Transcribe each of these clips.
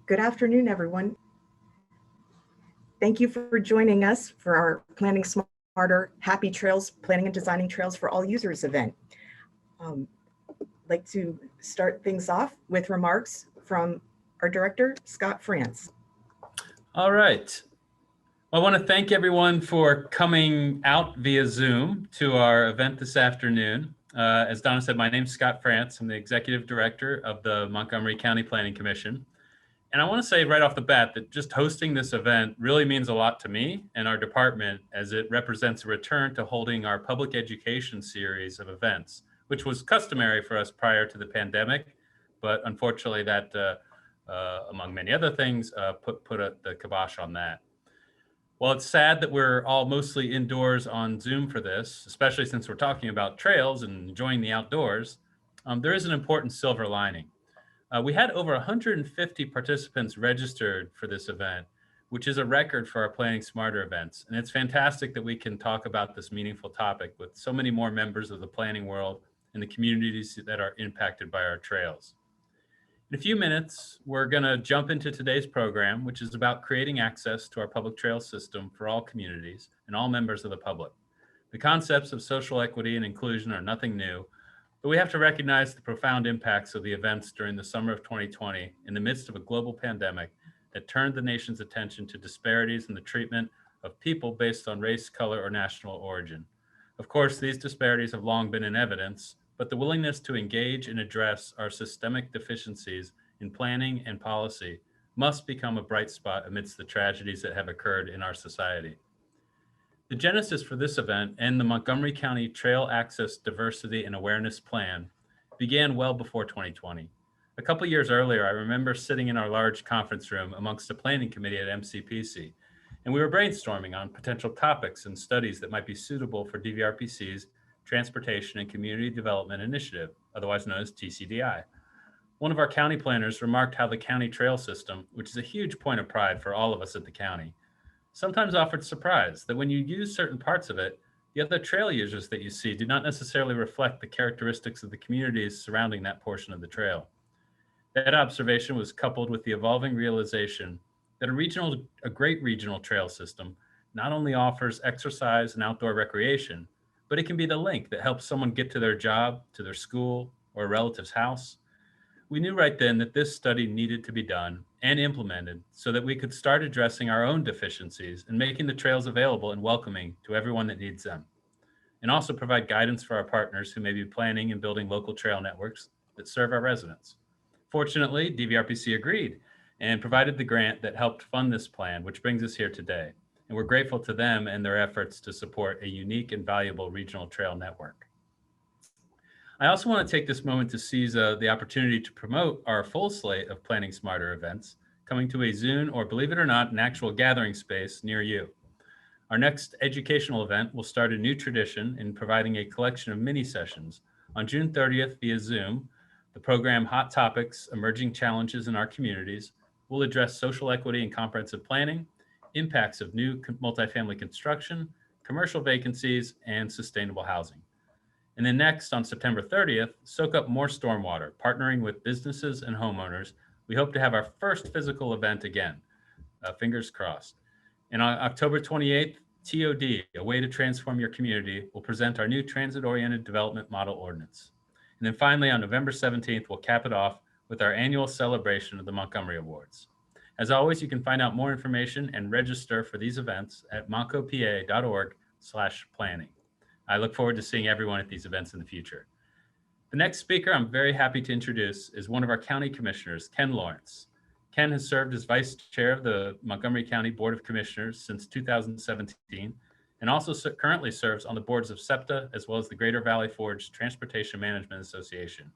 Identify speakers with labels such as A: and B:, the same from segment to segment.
A: Good afternoon, everyone. Thank you for joining us for our Planning Smarter, Happy Trails, Planning and Designing Trails for All Users event. I'd like to start things off with remarks from our director, Scott France.
B: All right. I want to thank everyone for coming out via Zoom to our event this afternoon. As Donna said, my name's Scott France. I'm the Executive Director of the Montgomery County Planning Commission. And I want to say right off the bat that just hosting this event really means a lot to me and our department, as it represents a return to holding our public education series of events, which was customary for us prior to the pandemic. But unfortunately, that, among many other things, put the kibosh on that. While it's sad that we're all mostly indoors on Zoom for this, especially since we're talking about trails and enjoying the outdoors, there is an important silver lining. We had over 150 participants registered for this event, which is a record for our Planning Smarter events. And it's fantastic that we can talk about this meaningful topic with so many more members of the planning world and the communities that are impacted by our trails. In a few minutes, we're going to jump into today's program, which is about creating access to our public trail system for all communities and all members of the public. The concepts of social equity and inclusion are nothing new, but we have to recognize the profound impacts of the events during the summer of 2020 in the midst of a global pandemic that turned the nation's attention to disparities in the treatment of people based on race, color, or national origin. Of course, these disparities have long been in evidence, but the willingness to engage and address our systemic deficiencies in planning and policy must become a bright spot amidst the tragedies that have occurred in our society. The genesis for this event and the Montgomery County Trail Access Diversity and Awareness Plan began well before 2020. A couple years earlier, I remember sitting in our large conference room amongst the planning committee at MCPC, and we were brainstorming on potential topics and studies that might be suitable for DVRPC's Transportation and Community Development Initiative, otherwise known as TCDI. One of our county planners remarked how the county trail system, which is a huge point of pride for all of us at the county, sometimes offered surprise that when you use certain parts of it, the other trail users that you see do not necessarily reflect the characteristics of the communities surrounding that portion of the trail. That observation was coupled with the evolving realization that a great regional trail system not only offers exercise and outdoor recreation, but it can be the link that helps someone get to their job, to their school, or a relative's house. We knew right then that this study needed to be done and implemented so that we could start addressing our own deficiencies and making the trails available and welcoming to everyone that needs them, and also provide guidance for our partners who may be planning and building local trail networks that serve our residents. Fortunately, DVRPC agreed and provided the grant that helped fund this plan, which brings us here today. And we're grateful to them and their efforts to support a unique and valuable regional trail network. I also want to take this moment to seize the opportunity to promote our full slate of Planning Smarter events coming to a Zoom or, believe it or not, an actual gathering space near you. Our next educational event will start a new tradition in providing a collection of mini sessions on June 30th via Zoom. The program Hot Topics, Emerging Challenges in Our Communities will address social equity and comprehensive planning, impacts of new multifamily construction, commercial vacancies, and sustainable housing. And then next, on September 30th, soak up more stormwater, partnering with businesses and homeowners. We hope to have our first physical event again, fingers crossed. And on October 28th, TOD, A Way to Transform Your Community, will present our new transit-oriented development model ordinance. And then finally, on November 17th, we'll cap it off with our annual celebration of the Montgomery Awards. As always, you can find out more information and register for these events at montcopa.org/planning. I look forward to seeing everyone at these events in the future. The next speaker I'm very happy to introduce is one of our county commissioners, Ken Lawrence. Ken has served as vice chair of the Montgomery County Board of Commissioners since 2017, and also currently serves on the boards of SEPTA, as well as the Greater Valley Forge Transportation Management Association.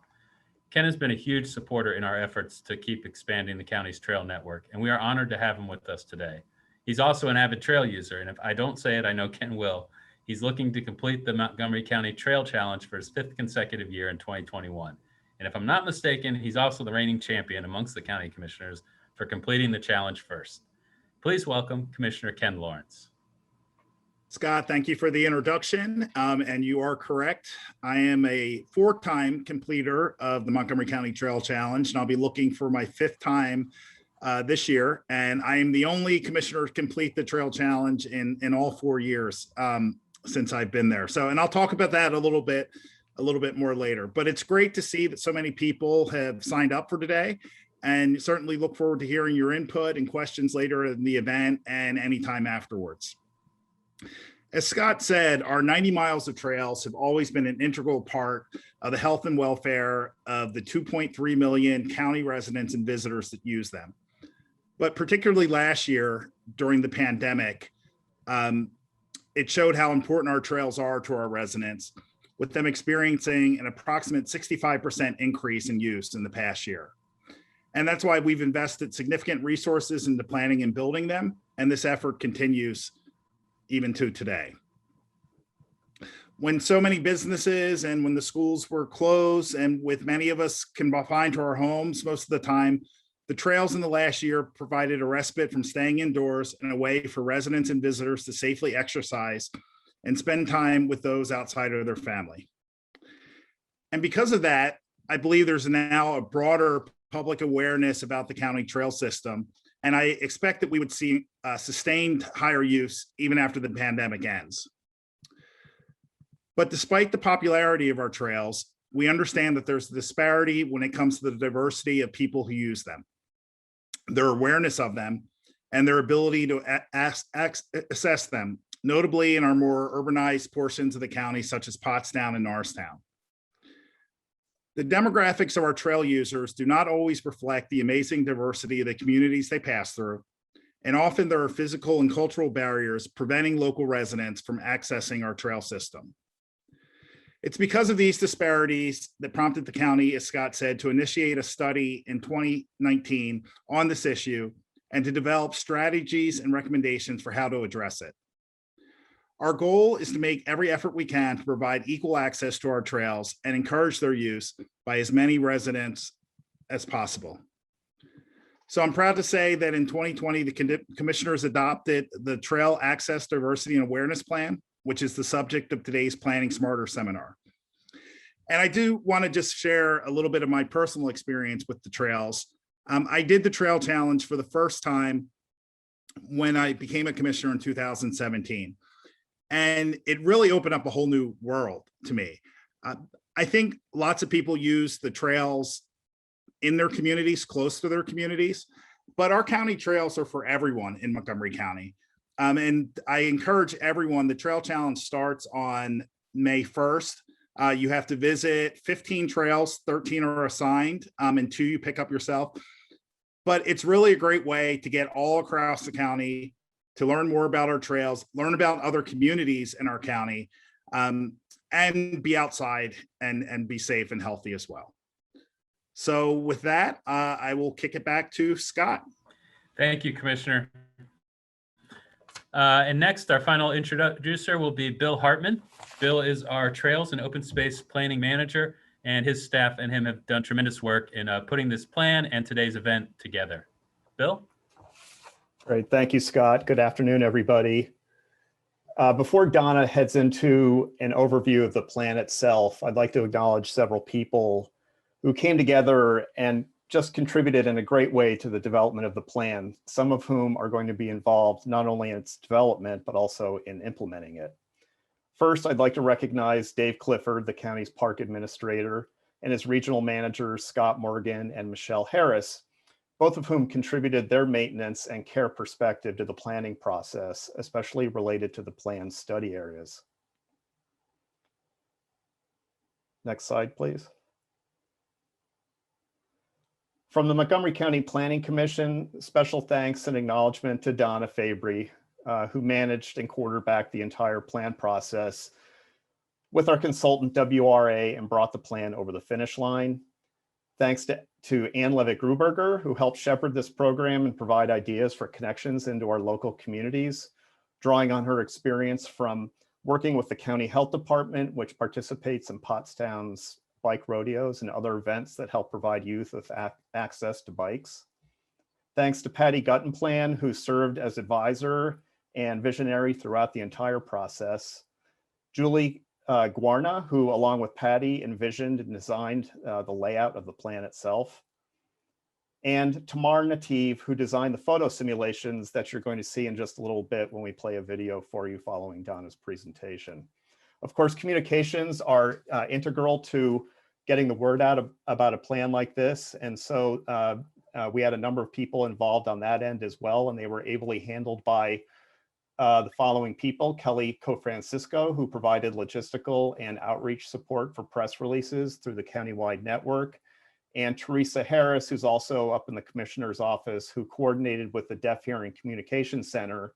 B: Ken has been a huge supporter in our efforts to keep expanding the county's trail network, and we are honored to have him with us today. He's also an avid trail user, and if I don't say it, I know Ken will. He's looking to complete the Montgomery County Trail Challenge for his 5th consecutive year in 2021. And if I'm not mistaken, he's also the reigning champion amongst the county commissioners for completing the challenge first. Please welcome Commissioner Ken Lawrence.
C: Scott, thank you for the introduction. And you are correct. I am a 4-time completer of the Montgomery County Trail Challenge, and I'll be looking for my 5th time this year, and I am the only commissioner to complete the Trail Challenge in all 4 years since I've been there. So, and I'll talk about that a little bit more later. But it's great to see that so many people have signed up for today, and certainly look forward to hearing your input and questions later in the event and anytime afterwards. As Scott said, our 90 miles of trails have always been an integral part of the health and welfare of the 2.3 million county residents and visitors that use them. But particularly last year during the pandemic, it showed how important our trails are to our residents, with them experiencing an approximate 65% increase in use in the past year. And that's why we've invested significant resources into planning and building them, and this effort continues even to today. When so many businesses and when the schools were closed, and with many of us confined to our homes most of the time, the trails in the last year provided a respite from staying indoors and a way for residents and visitors to safely exercise and spend time with those outside of their family. And because of that, I believe there's now a broader public awareness about the county trail system, and I expect that we would see sustained higher use even after the pandemic ends. But despite the popularity of our trails, we understand that there's a disparity when it comes to the diversity of people who use them, their awareness of them, and their ability to assess them, notably in our more urbanized portions of the county, such as Pottstown and Norristown. The demographics of our trail users do not always reflect the amazing diversity of the communities they pass through, and often there are physical and cultural barriers preventing local residents from accessing our trail system. It's because of these disparities that prompted the county, as Scott said, to initiate a study in 2019 on this issue and to develop strategies and recommendations for how to address it. Our goal is to make every effort we can to provide equal access to our trails and encourage their use by as many residents as possible. So I'm proud to say that in 2020, the commissioners adopted the Trail Access Diversity and Awareness Plan, which is the subject of today's Planning Smarter seminar. And I do want to just share a little bit of my personal experience with the trails. I did the Trail Challenge for the first time when I became a commissioner in 2017. And it really opened up a whole new world to me. I think lots of people use the trails in their communities, close to their communities, but our county trails are for everyone in Montgomery County. And I encourage everyone, the Trail Challenge starts on May 1st. You have to visit 15 trails, 13 are assigned, and 2 you pick up yourself. But it's really a great way to get all across the county, to learn more about our trails, learn about other communities in our county, and be outside and be safe and healthy as well. So with that, I will kick it back to Scott.
B: Thank you, Commissioner. And next, our final introducer will be Bill Hartman. Bill is our Trails and Open Space Planning Manager, and his staff and him have done tremendous work in putting this plan and today's event together. Bill?
D: Great. Thank you, Scott. Good afternoon, everybody. Before Donna heads into an overview of the plan itself, I'd like to acknowledge several people who came together and just contributed in a great way to the development of the plan, some of whom are going to be involved not only in its development, but also in implementing it. First, I'd like to recognize Dave Clifford, the county's park administrator, and his regional managers, Scott Morgan and Michelle Harris, both of whom contributed their maintenance and care perspective to the planning process, especially related to the plan study areas. Next slide, please. From the Montgomery County Planning Commission, special thanks and acknowledgement to Donna Fabry, who managed and quarterbacked the entire plan process with our consultant WRA and brought the plan over the finish line. Thanks to Ann Levitt-Gruberger, who helped shepherd this program and provide ideas for connections into our local communities, drawing on her experience from working with the county health department, which participates in Pottstown's bike rodeos and other events that help provide youth with access to bikes. Thanks to Patty Guttenplan, who served as advisor and visionary throughout the entire process. Julie Guarna, who along with Patty envisioned and designed the layout of the plan itself. and Tamar Nativ, who designed the photo simulations that you're going to see in just a little bit when we play a video for you following Donna's presentation. Of course, communications are integral to getting the word out about a plan like this. And so we had a number of people involved on that end as well, and they were ably handled by the following people: Kelly Cofrancisco, who provided logistical and outreach support for press releases through the countywide network, and Teresa Harris, who's also up in the commissioner's office, who coordinated with the Deaf Hearing Communication Center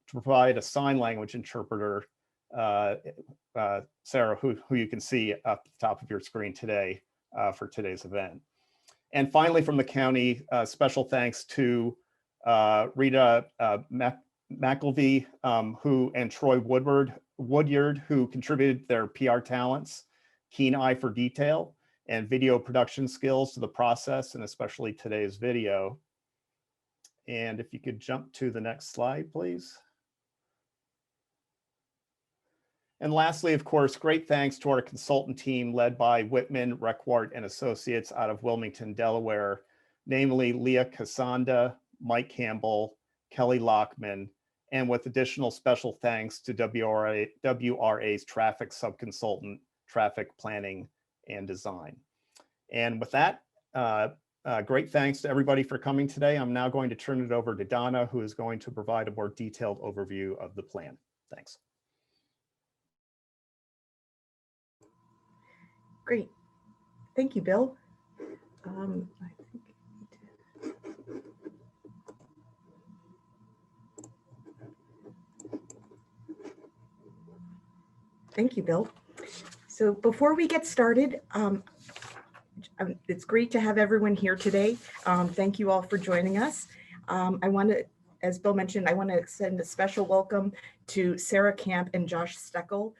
D: to provide a sign language interpreter, Sarah, who you can see up at the top of your screen today for today's event. And finally, from the county, special thanks to Rita McElvey, and Troy Woodyard, who contributed their PR talents, keen eye for detail, and video production skills to the process, and especially today's video. And if you could jump to the next slide, please. And lastly, of course, great thanks to our consultant team led by Whitman, Reckwart, and Associates out of Wilmington, Delaware, namely Leah Casanda, Mike Campbell, Kelly Lockman, and with additional special thanks to WRA's traffic subconsultant, traffic planning and design. And with that, great thanks to everybody for coming today. I'm now going to turn it over to Donna, who is going to provide a more detailed overview of the plan. Thanks.
A: Great. Thank you, Bill. Thank you, Bill. So before we get started, it's great to have everyone here today. Thank you all for joining us. I want to, as Bill mentioned, I want to extend a special welcome to Sarah Camp and Josh Steckel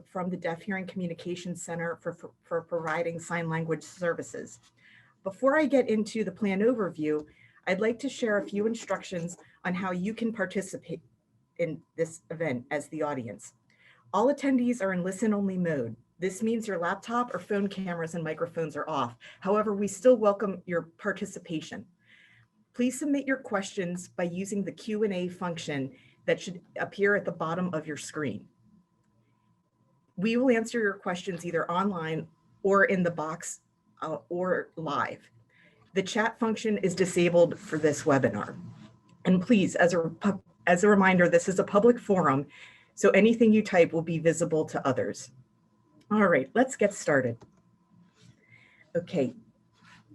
A: from the Deaf Hearing Communications Center for providing sign language services. Before I get into the plan overview, I'd like to share a few instructions on how you can participate in this event as the audience. All attendees are in listen-only mode. This means your laptop or phone cameras and microphones are off. However, we still welcome your participation. Please submit your questions by using the Q&A function that should appear at the bottom of your screen. We will answer your questions either online or in the box or live. The chat function is disabled for this webinar. And please, as a reminder, this is a public forum, so anything you type will be visible to others. All right, let's get started. Okay.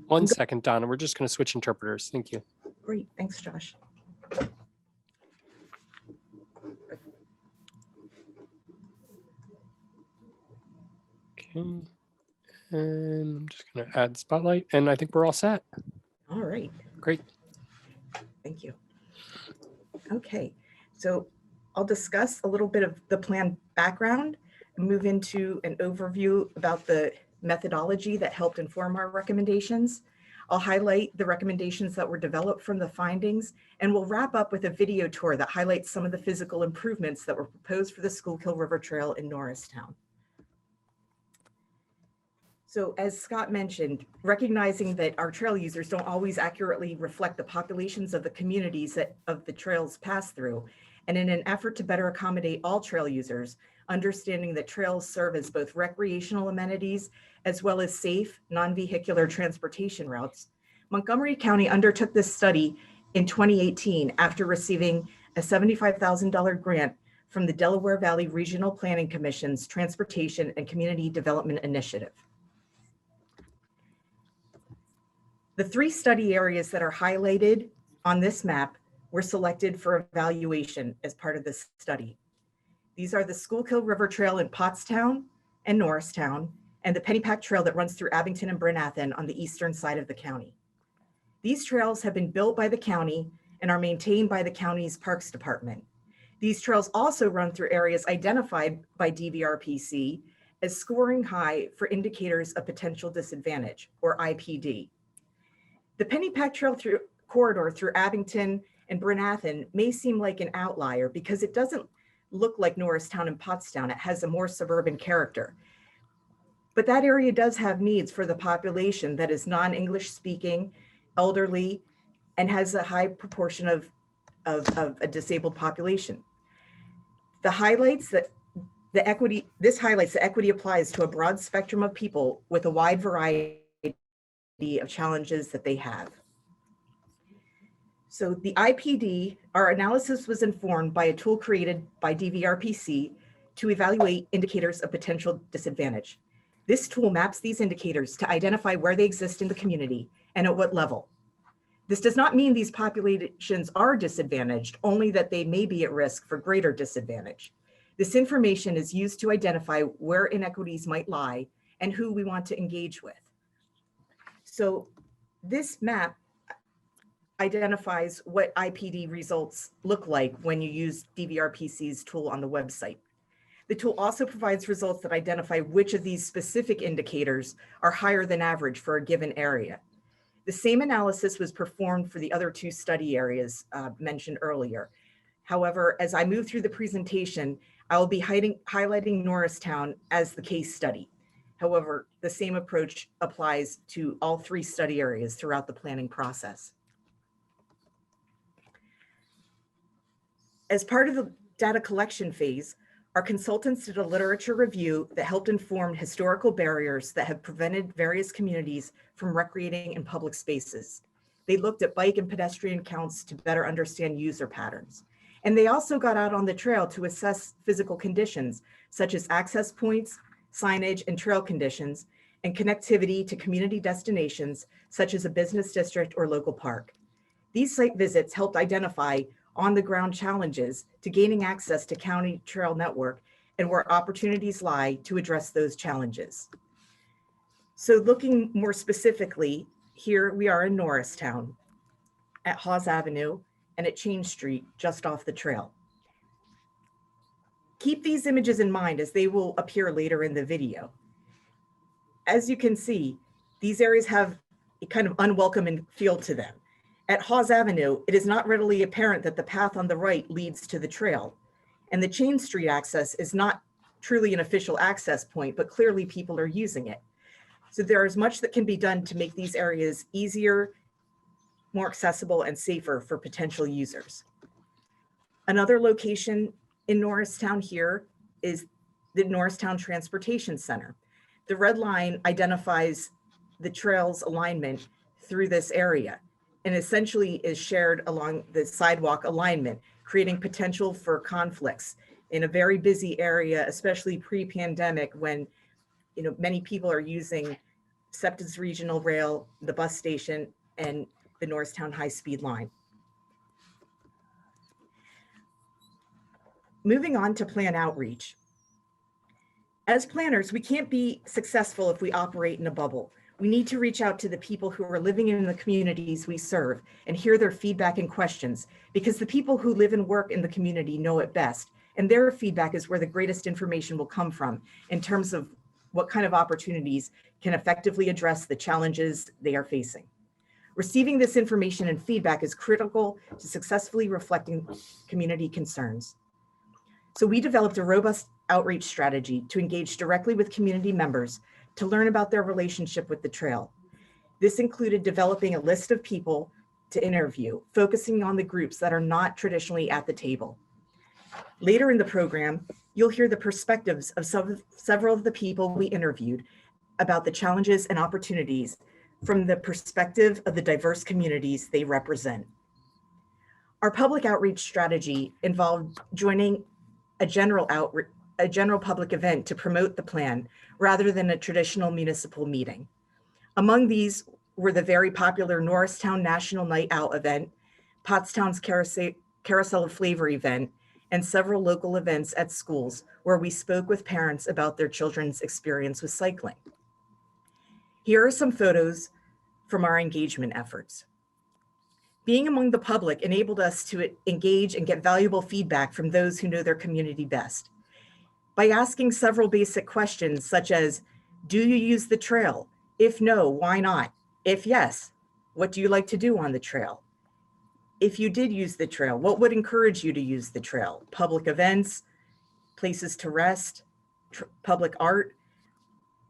E: One second, Donna. We're just going to switch interpreters. Thank you.
A: Great. Thanks, Josh.
E: Okay. And I'm just going to add spotlight, and I think we're all set.
A: All right.
E: Great.
A: Thank you. Okay, so I'll discuss a little bit of the plan background and move into an overview about the methodology that helped inform our recommendations. I'll highlight the recommendations that were developed from the findings, and we'll wrap up with a video tour that highlights some of the physical improvements that were proposed for the Schuylkill River Trail in Norristown. So as Scott mentioned, recognizing that our trail users don't always accurately reflect the populations of the communities that of the trails pass through, and in an effort to better accommodate all trail users, understanding that trails serve as both recreational amenities as well as safe, non-vehicular transportation routes, Montgomery County undertook this study in 2018 after receiving a $75,000 grant from the Delaware Valley Regional Planning Commission's Transportation and Community Development Initiative. The 3 study areas that are highlighted on this map were selected for evaluation as part of this study. These are the Schuylkill River Trail in Pottstown and Norristown, and the Pennypack Trail that runs through Abington and Bryn Athyn on the eastern side of the county. These trails have been built by the county and are maintained by the county's Parks Department. These trails also run through areas identified by DVRPC as scoring high for indicators of potential disadvantage, or IPD. The Pennypack Trail corridor through Abington and Bryn Athyn may seem like an outlier because it doesn't look like Norristown and Pottstown. It has a more suburban character. But that area does have needs for the population that is non-English speaking elderly, and has a high proportion of a disabled population. This highlights the equity applies to a broad spectrum of people with a wide variety of challenges that they have. So the IPD, our analysis was informed by a tool created by DVRPC to evaluate indicators of potential disadvantage. This tool maps these indicators to identify where they exist in the community and at what level. This does not mean these populations are disadvantaged, only that they may be at risk for greater disadvantage. This information is used to identify where inequities might lie and who we want to engage with. So this map identifies what IPD results look like when you use DVRPC's tool on the website. The tool also provides results that identify which of these specific indicators are higher than average for a given area. The same analysis was performed for the other two study areas mentioned earlier. However, as I move through the presentation, I will be highlighting Norristown as the case study. However, the same approach applies to all three study areas throughout the planning process. As part of the data collection phase, our consultants did a literature review that helped inform historical barriers that have prevented various communities from recreating in public spaces. They looked at bike and pedestrian counts to better understand user patterns. And they also got out on the trail to assess physical conditions, such as access points, signage and trail conditions, and connectivity to community destinations, such as a business district or local park. These site visits helped identify on-the-ground challenges to gaining access to county trail network and where opportunities lie to address those challenges. So looking more specifically, here we are in Norristown at Hawes Avenue and at Chain Street, just off the trail. Keep these images in mind as they will appear later in the video. As you can see, these areas have a kind of unwelcoming feel to them. At Hawes Avenue, it is not readily apparent that the path on the right leads to the trail, and the Chain Street access is not truly an official access point, but clearly people are using it. So there is much that can be done to make these areas easier, more accessible, and safer for potential users. Another location in Norristown here is the Norristown Transportation Center. The red line identifies the trail's alignment through this area and essentially is shared along the sidewalk alignment, creating potential for conflicts in a very busy area, especially pre-pandemic when many people are using SEPTA's regional rail, the bus station, and the Norristown high-speed line. Moving on to plan outreach. As planners, we can't be successful if we operate in a bubble. We need to reach out to the people who are living in the communities we serve and hear their feedback and questions, because the people who live and work in the community know it best, and their feedback is where the greatest information will come from in terms of what kind of opportunities can effectively address the challenges they are facing. Receiving this information and feedback is critical to successfully reflecting community concerns. So we developed a robust outreach strategy to engage directly with community members to learn about their relationship with the trail. This included developing a list of people to interview, focusing on the groups that are not traditionally at the table. Later in the program, you'll hear the perspectives of several of the people we interviewed about the challenges and opportunities from the perspective of the diverse communities they represent. Our public outreach strategy involved joining a general public event to promote the plan rather than a traditional municipal meeting. Among these were the very popular Norristown National Night Out event, Pottstown's Carousel of Flavor event, and several local events at schools where we spoke with parents about their children's experience with cycling. Here are some photos from our engagement efforts. Being among the public enabled us to engage and get valuable feedback from those who know their community best. By asking several basic questions such as, do you use the trail? If no, why not? If yes, what do you like to do on the trail? If you did use the trail, what would encourage you to use the trail? Public events, places to rest, public art.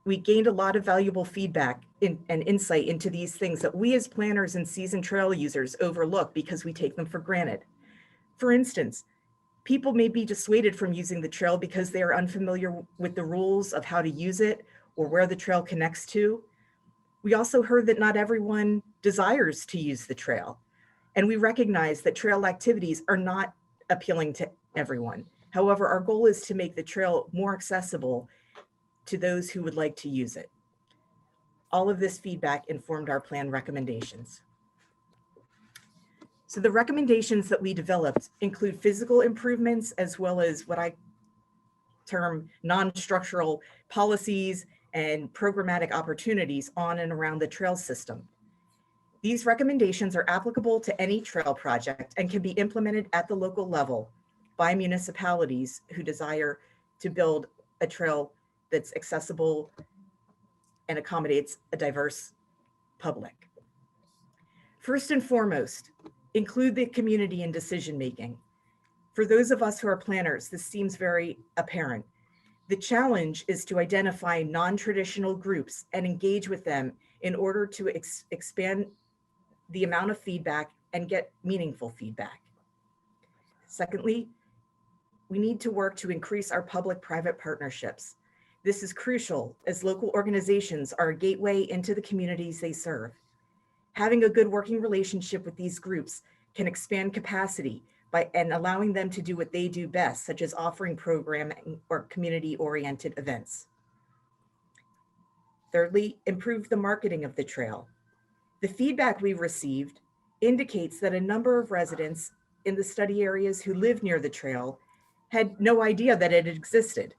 A: we gained a lot of valuable feedback and insight into these things that we as planners and seasoned trail users overlook because we take them for granted. For instance, people may be dissuaded from using the trail because they are unfamiliar with the rules of how to use it or where the trail connects to. We also heard that not everyone desires to use the trail, and we recognize that trail activities are not appealing to everyone. However, our goal is to make the trail more accessible to those who would like to use it. All of this feedback informed our plan recommendations. So the recommendations that we developed include physical improvements as well as what I term non-structural policies and programmatic opportunities on and around the trail system. These recommendations are applicable to any trail project and can be implemented at the local level by municipalities who desire to build a trail that's accessible and accommodates a diverse public. First and foremost, include the community in decision-making. For those of us who are planners, this seems very apparent. The challenge is to identify non-traditional groups and engage with them in order to expand the amount of feedback and get meaningful feedback. Secondly, we need to work to increase our public-private partnerships. This is crucial as local organizations are a gateway into the communities they serve. Having a good working relationship with these groups can expand capacity and allowing them to do what they do best, such as offering programming or community-oriented events. Thirdly, improve the marketing of the trail. The feedback we received indicates that a number of residents in the study areas who live near the trail had no idea that it existed.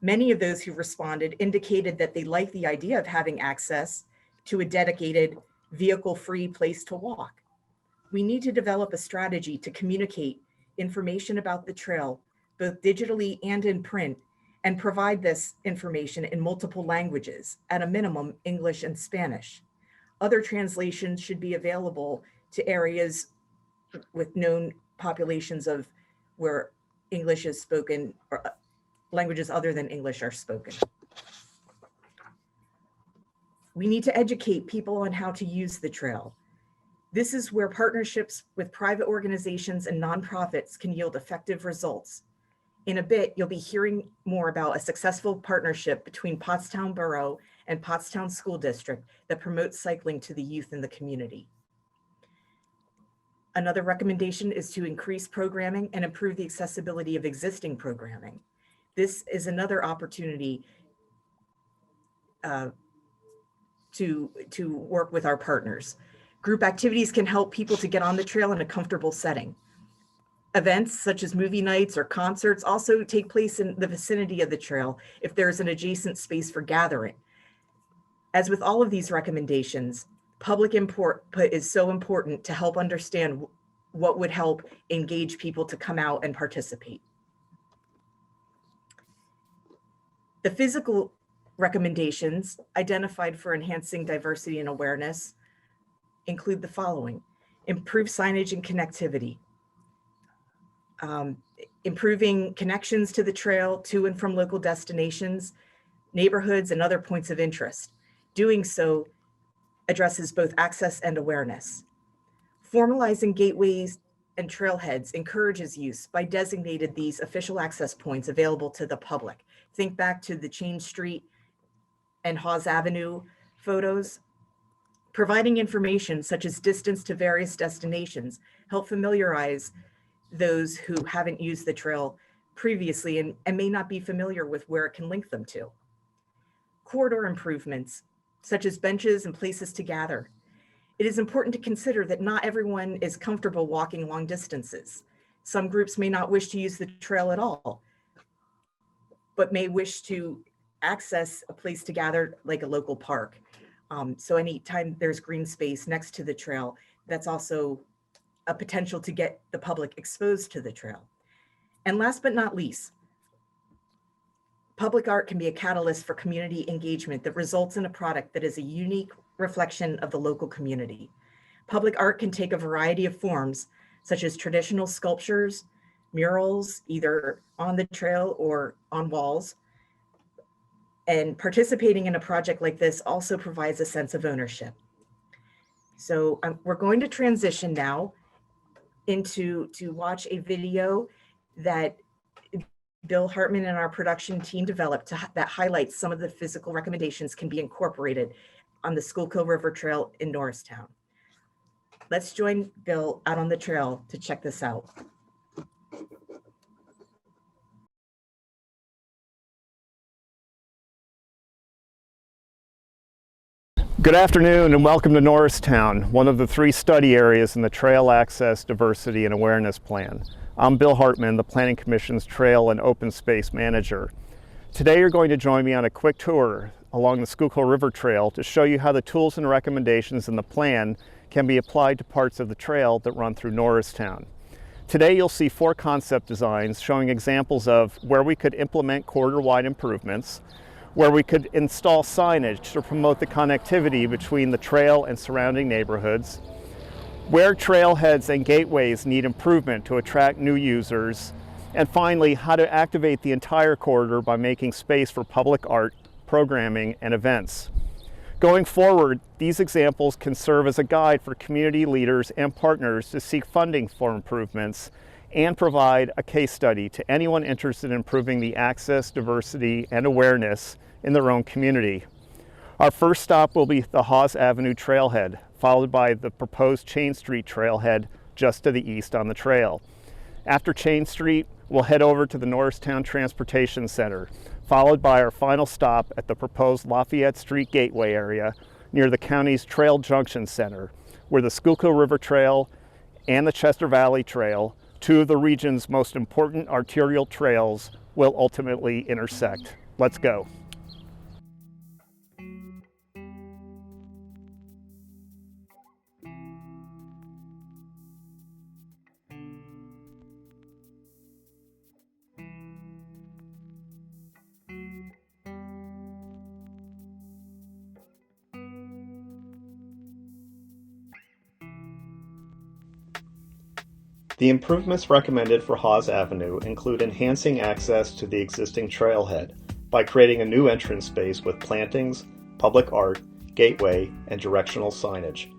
A: Many of those who responded indicated that they liked the idea of having access to a dedicated vehicle-free place to walk. We need to develop a strategy to communicate information about the trail, both digitally and in print, and provide this information in multiple languages, at a minimum, English and Spanish. Other translations should be available to areas with known populations of where English is spoken or languages other than English are spoken. We need to educate people on how to use the trail. This is where partnerships with private organizations and nonprofits can yield effective results. In a bit, you'll be hearing more about a successful partnership between Pottstown Borough and Pottstown School District that promotes cycling to the youth in the community. Another recommendation is to increase programming and improve the accessibility of existing programming. This is another opportunity to work with our partners. Group activities can help people to get on the trail in a comfortable setting. Events such as movie nights or concerts also take place in the vicinity of the trail if there's an adjacent space for gathering. As with all of these recommendations, public input is so important to help understand what would help engage people to come out and participate. The physical recommendations identified for enhancing diversity and awareness include the following: improve signage and connectivity, improving connections to the trail to and from local destinations, neighborhoods, and other points of interest. Doing so addresses both access and awareness. Formalizing gateways and trailheads encourages use by designating these official access points available to the public. Think back to the Chain Street and Hawes Avenue photos. Providing information such as distance to various destinations help familiarize those who haven't used the trail previously and may not be familiar with where it can link them to. Corridor improvements, such as benches and places to gather. It is important to consider that not everyone is comfortable walking long distances. Some groups may not wish to use the trail at all, but may wish to access a place to gather like a local park. So anytime there's green space next to the trail, that's also a potential to get the public exposed to the trail. And last but not least, public art can be a catalyst for community engagement that results in a product that is a unique reflection of the local community. Public art can take a variety of forms, such as traditional sculptures, murals, either on the trail or on walls, And participating in a project like this also provides a sense of ownership. So we're going to transition now to watch a video that Bill Hartman and our production team developed that highlights some of the physical recommendations can be incorporated on the Schuylkill River Trail in Norristown. Let's join Bill out on the trail to check this out.
D: Good afternoon and welcome to Norristown, one of the 3 study areas in the Trail Access, Diversity and Awareness Plan. I'm Bill Hartman, the Planning Commission's Trail and Open Space Manager. Today you're going to join me on a quick tour along the Schuylkill River Trail to show you how the tools and recommendations in the plan can be applied to parts of the trail that run through Norristown. Today you'll see 4 concept designs showing examples of where we could implement corridor-wide improvements, where we could install signage to promote the connectivity between the trail and surrounding neighborhoods, where trailheads and gateways need improvement to attract new users, and finally, how to activate the entire corridor by making space for public art, programming, and events. Going forward, these examples can serve as a guide for community leaders and partners to seek funding for improvements and provide a case study to anyone interested in improving the access, diversity, and awareness in their own community. Our first stop will be the Hawes Avenue Trailhead, followed by the proposed Chain Street Trailhead just to the east on the trail. After Chain Street, we'll head over to the Norristown Transportation Center, followed by our final stop at the proposed Lafayette Street Gateway area near the county's Trail Junction Center, where the Schuylkill River Trail and the Chester Valley Trail, 2 of the region's most important arterial trails, will ultimately intersect. Let's go. The improvements recommended for Hawes Avenue include enhancing access to the existing trailhead by creating a new entrance space with plantings, public art, gateway, and directional signage.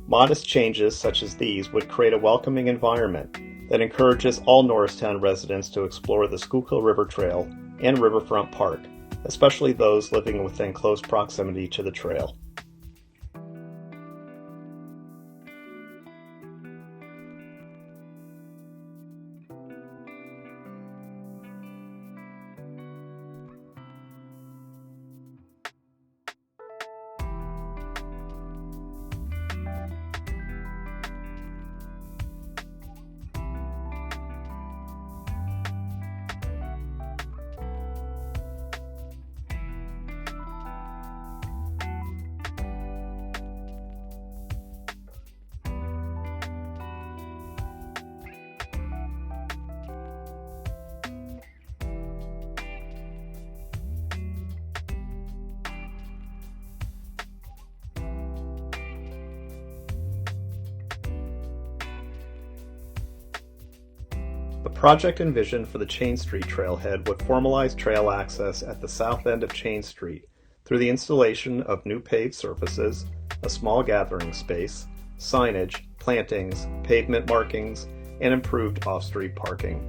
D: Modest changes such as these would create a welcoming environment that encourages all Norristown residents to explore the Schuylkill River Trail and Riverfront Park, especially those living within close proximity to the trail. The project envisioned for the Chain Street Trailhead would formalize trail access at the south end of Chain Street through the installation of new paved surfaces, a small gathering space, signage, plantings, pavement markings, and improved off-street parking.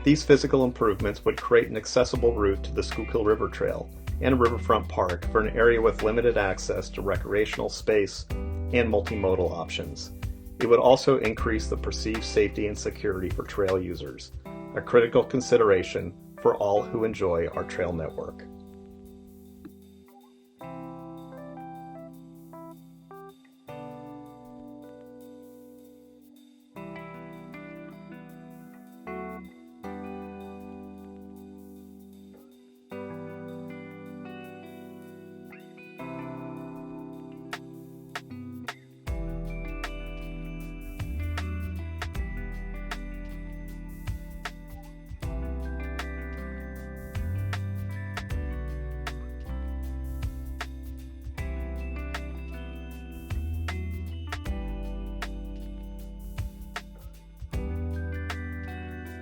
D: These physical improvements would create an accessible route to the Schuylkill River Trail and Riverfront Park for an area with limited access to recreational space and multimodal options. It would also increase the perceived safety and security for trail users, a critical consideration for all who enjoy our trail network.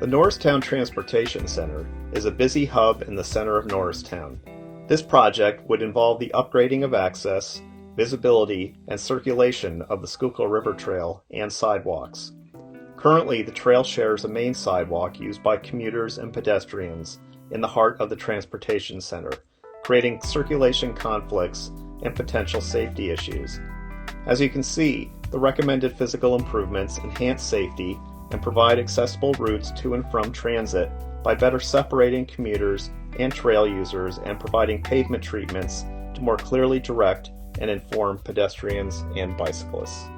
D: The Norristown Transportation Center is a busy hub in the center of Norristown. This project would involve the upgrading of access, visibility, and circulation of the Schuylkill River Trail and sidewalks. Currently, the trail shares a main sidewalk used by commuters and pedestrians in the heart of the transportation center, creating circulation conflicts and potential safety issues. As you can see, the recommended physical improvements enhance safety and provide accessible routes to and from transit by better separating commuters and trail users and providing pavement treatments to more clearly direct and inform pedestrians and bicyclists.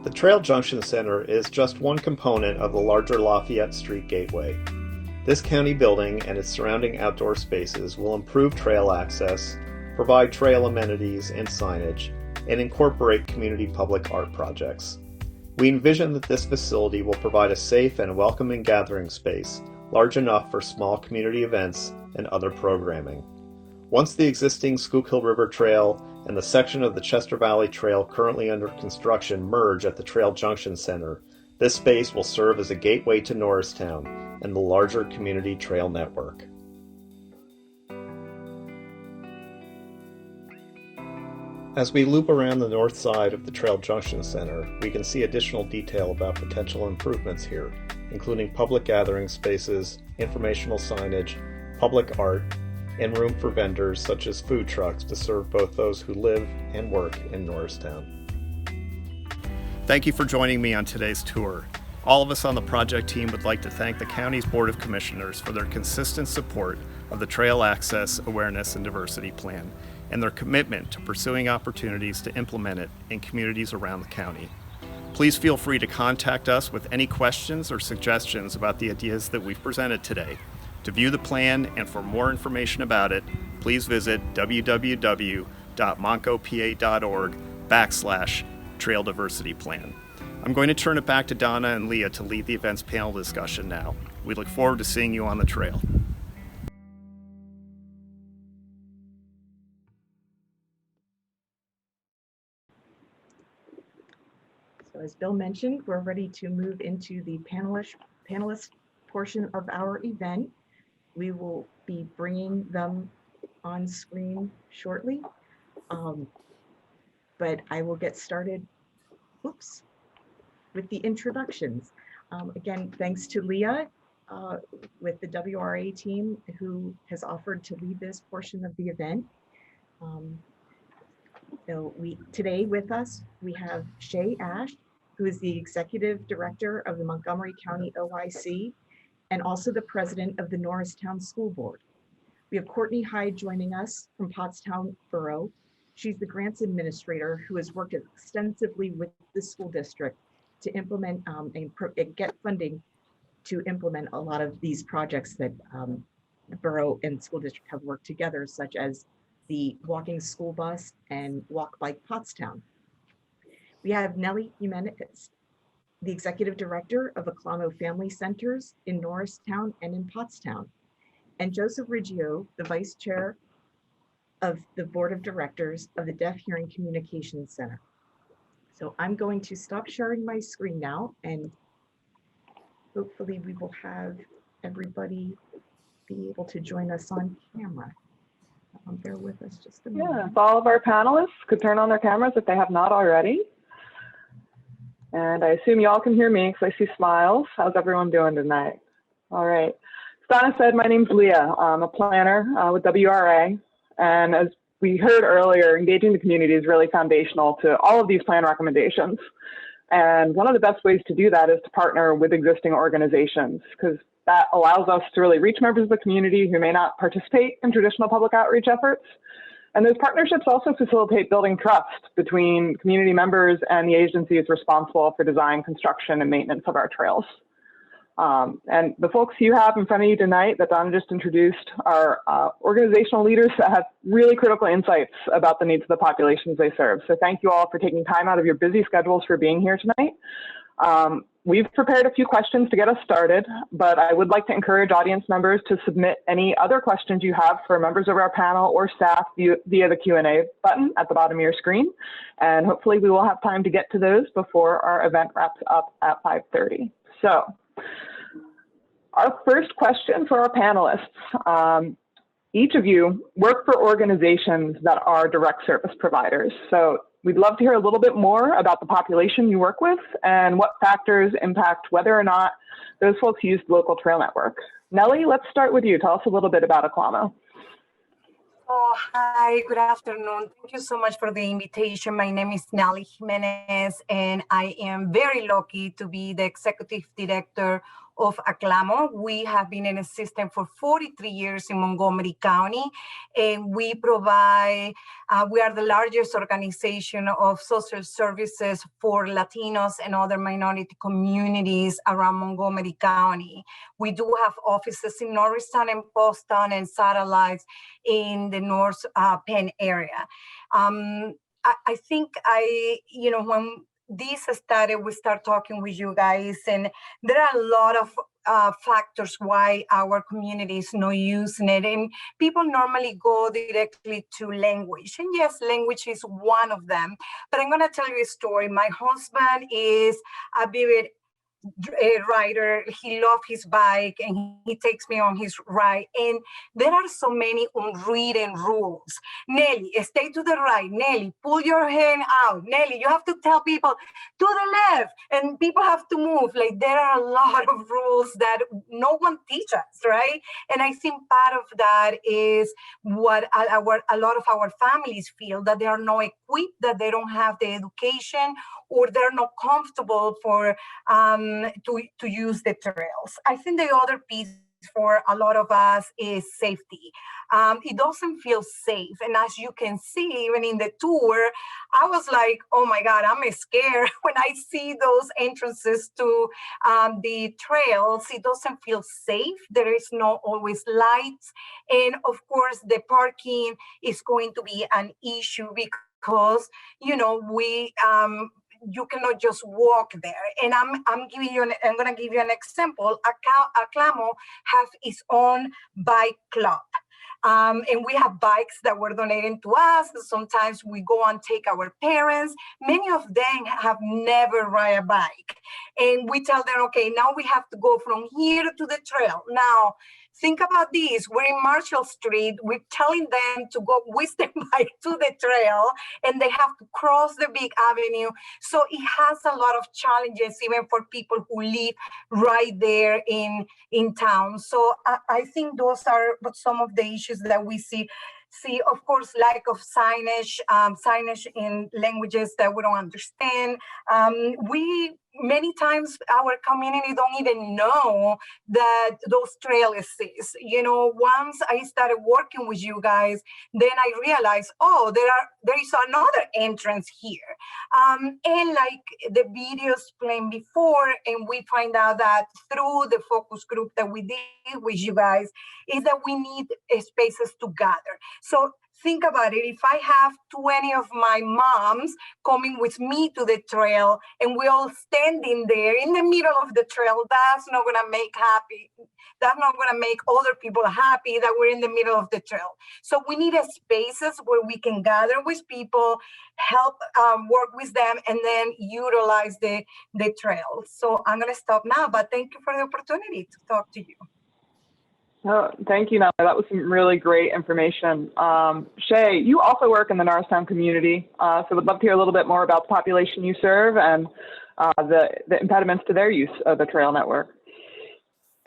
D: The Trail Junction Center is just one component of the larger Lafayette Street Gateway. This county building and its surrounding outdoor spaces will improve trail access, provide trail amenities and signage, and incorporate community public art projects. We envision that this facility will provide a safe and welcoming gathering space large enough for small community events and other programming. Once the existing Schuylkill River Trail and the section of the Chester Valley Trail currently under construction merge at the Trail Junction Center, this space will serve as a gateway to Norristown and the larger community trail network. As we loop around the north side of the Trail Junction Center, we can see additional detail about potential improvements here, including public gathering spaces, informational signage, public art, and room for vendors such as food trucks to serve both those who live and work in Norristown. Thank you for joining me on today's tour. All of us on the project team would like to thank the county's Board of Commissioners for their consistent support of the Trail Access Awareness and Diversity Plan and their commitment to pursuing opportunities to implement it in communities around the county. Please feel free to contact us with any questions or suggestions about the ideas that we've presented today. To view the plan and for more information about it, please visit www.montcopa.org/Trail Diversity Plan. I'm going to turn it back to Donna and Leah to lead the event's panel discussion now. We look forward to seeing you on the trail.
A: So as Bill mentioned, we're ready to move into the panelist portion of our event. We will be bringing them on screen shortly, but I will get started with the introductions. Again, thanks to Leah with the WRA team who has offered to lead this portion of the event. So today with us, we have Shay Ash, who is the Executive Director of the Montgomery County OIC, and also the president of the Norristown School Board. We have Courtney Hyde joining us from Pottstown Borough. She's the grants administrator who has worked extensively with the school district to implement and get funding to implement a lot of these projects that the borough and school district have worked together, such as the walking school bus and Walk Bike Pottstown. We have Nellie Jimenez, the Executive Director of Aclamo Family Centers in Norristown and in Pottstown, and Joseph Riggio, the Vice Chair of the Board of Directors of the Deaf Hearing Communications Center. So I'm going to stop sharing my screen now, and hopefully we will have everybody be able to join us on camera. Bear with us just a minute.
F: Yeah, if all of our panelists could turn on their cameras if they have not already. And I assume you all can hear me because I see smiles. How's everyone doing tonight? All right. As Donna said, my name's Leah. I'm a planner with WRA. And as we heard earlier, engaging the community is really foundational to all of these plan recommendations. And one of the best ways to do that is to partner with existing organizations, because that allows us to really reach members of the community who may not participate in traditional public outreach efforts. And those partnerships also facilitate building trust between community members and the agencies responsible for design, construction, and maintenance of our trails. And the folks you have in front of you tonight that Donna just introduced are organizational leaders that have really critical insights about the needs of the populations they serve. So thank you all for taking time out of your busy schedules for being here tonight. We've prepared a few questions to get us started, but I would like to encourage audience members to submit any other questions you have for members of our panel or staff via the Q&A button at the bottom of your screen. And hopefully we will have time to get to those before our event wraps up at 5:30. So our first question for our panelists. Each of you work for organizations that are direct service providers. So we'd love to hear a little bit more about the population you work with and what factors impact whether or not those folks use the local trail network. Nellie, let's start with you. Tell us a little bit about Aclamo.
G: Oh, hi, good afternoon. Thank you so much for the invitation. My name is Nelly Jimenez, and I am very lucky to be the executive director of Aclamo. We have been in existence for 43 years in Montgomery County, and we provide, we are the largest organization of social services for Latinos and other minority communities around Montgomery County. We do have offices in Norristown and Boston and satellites in the North Penn area. I think when this started, we start talking with you guys, and there are a lot of factors why our community is not using it. And people normally go directly to language. And yes, language is one of them. But I'm going to tell you a story. My husband is a vivid rider. He loves his bike and he takes me on his ride. And there are so many unwritten rules. Nelly, stay to the right. Nelly, pull your hand out. Nelly, you have to tell people to the left, and people have to move. Like, there are a lot of rules that no one teaches, right? And I think part of that is what a lot of our families feel, that they are not equipped, that they don't have the education, or they're not comfortable for to use the trails. I think the other piece for a lot of us is safety. It doesn't feel safe. And as you can see, even in the tour, I was like, oh my God, I'm scared when I see those entrances to the trails. It doesn't feel safe. There is not always lights. And of course, the parking is going to be an issue because, you cannot just walk there. And I'm going to give you an example. Aclamo have its own bike club. And we have bikes that were donated to us. Sometimes we go and take our parents. Many of them have never ride a bike. And we tell them, okay, now we have to go from here to the trail. Now, think about this. We're in Marshall Street. We're telling them to go with their bike to the trail, and they have to cross the big avenue. So it has a lot of challenges, even for people who live right there in town. So I think those are some of the issues that we see. Of course, lack of signage in languages that we don't understand. Many times our community don't even know that those trails exist. Once I started working with you guys, then I realized, oh, there is another entrance here. And like the videos playing before, and we find out that through the focus group that we did with you guys, is that we need spaces to gather. So think about it. If I have 20 of my moms coming with me to the trail and we're all standing there in the middle of the trail, that's not going to make happy. That's not going to make other people happy that we're in the middle of the trail. So we need spaces where we can gather with people, help work with them, and then utilize the trail. So I'm going to stop now, but thank you for the opportunity to talk to you.
F: Oh, thank you, Nelly. That was some really great information. Shay, you also work in the Norristown community, so would love to hear a little bit more about the population you serve and the impediments to their use of the trail network.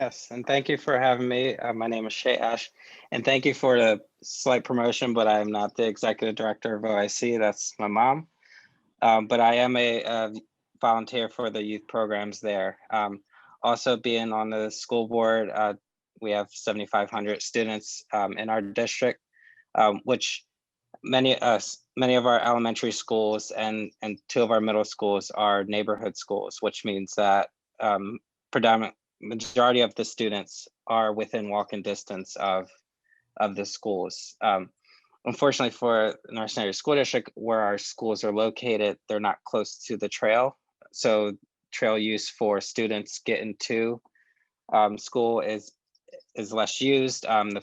H: Yes, and thank you for having me. My name is Shay Ash, and thank you for the slight promotion, but I am not the executive director of OIC. That's my mom. But I am a volunteer for the youth programs there. Also being on the school board, we have 7,500 students in our district, which many of our elementary schools and 2 of our middle schools are neighborhood schools, which means that predominant majority of the students are within walking distance of the schools. Unfortunately for Norristown School District, where our schools are located, they're not close to the trail. So trail use for students getting to school is less used. The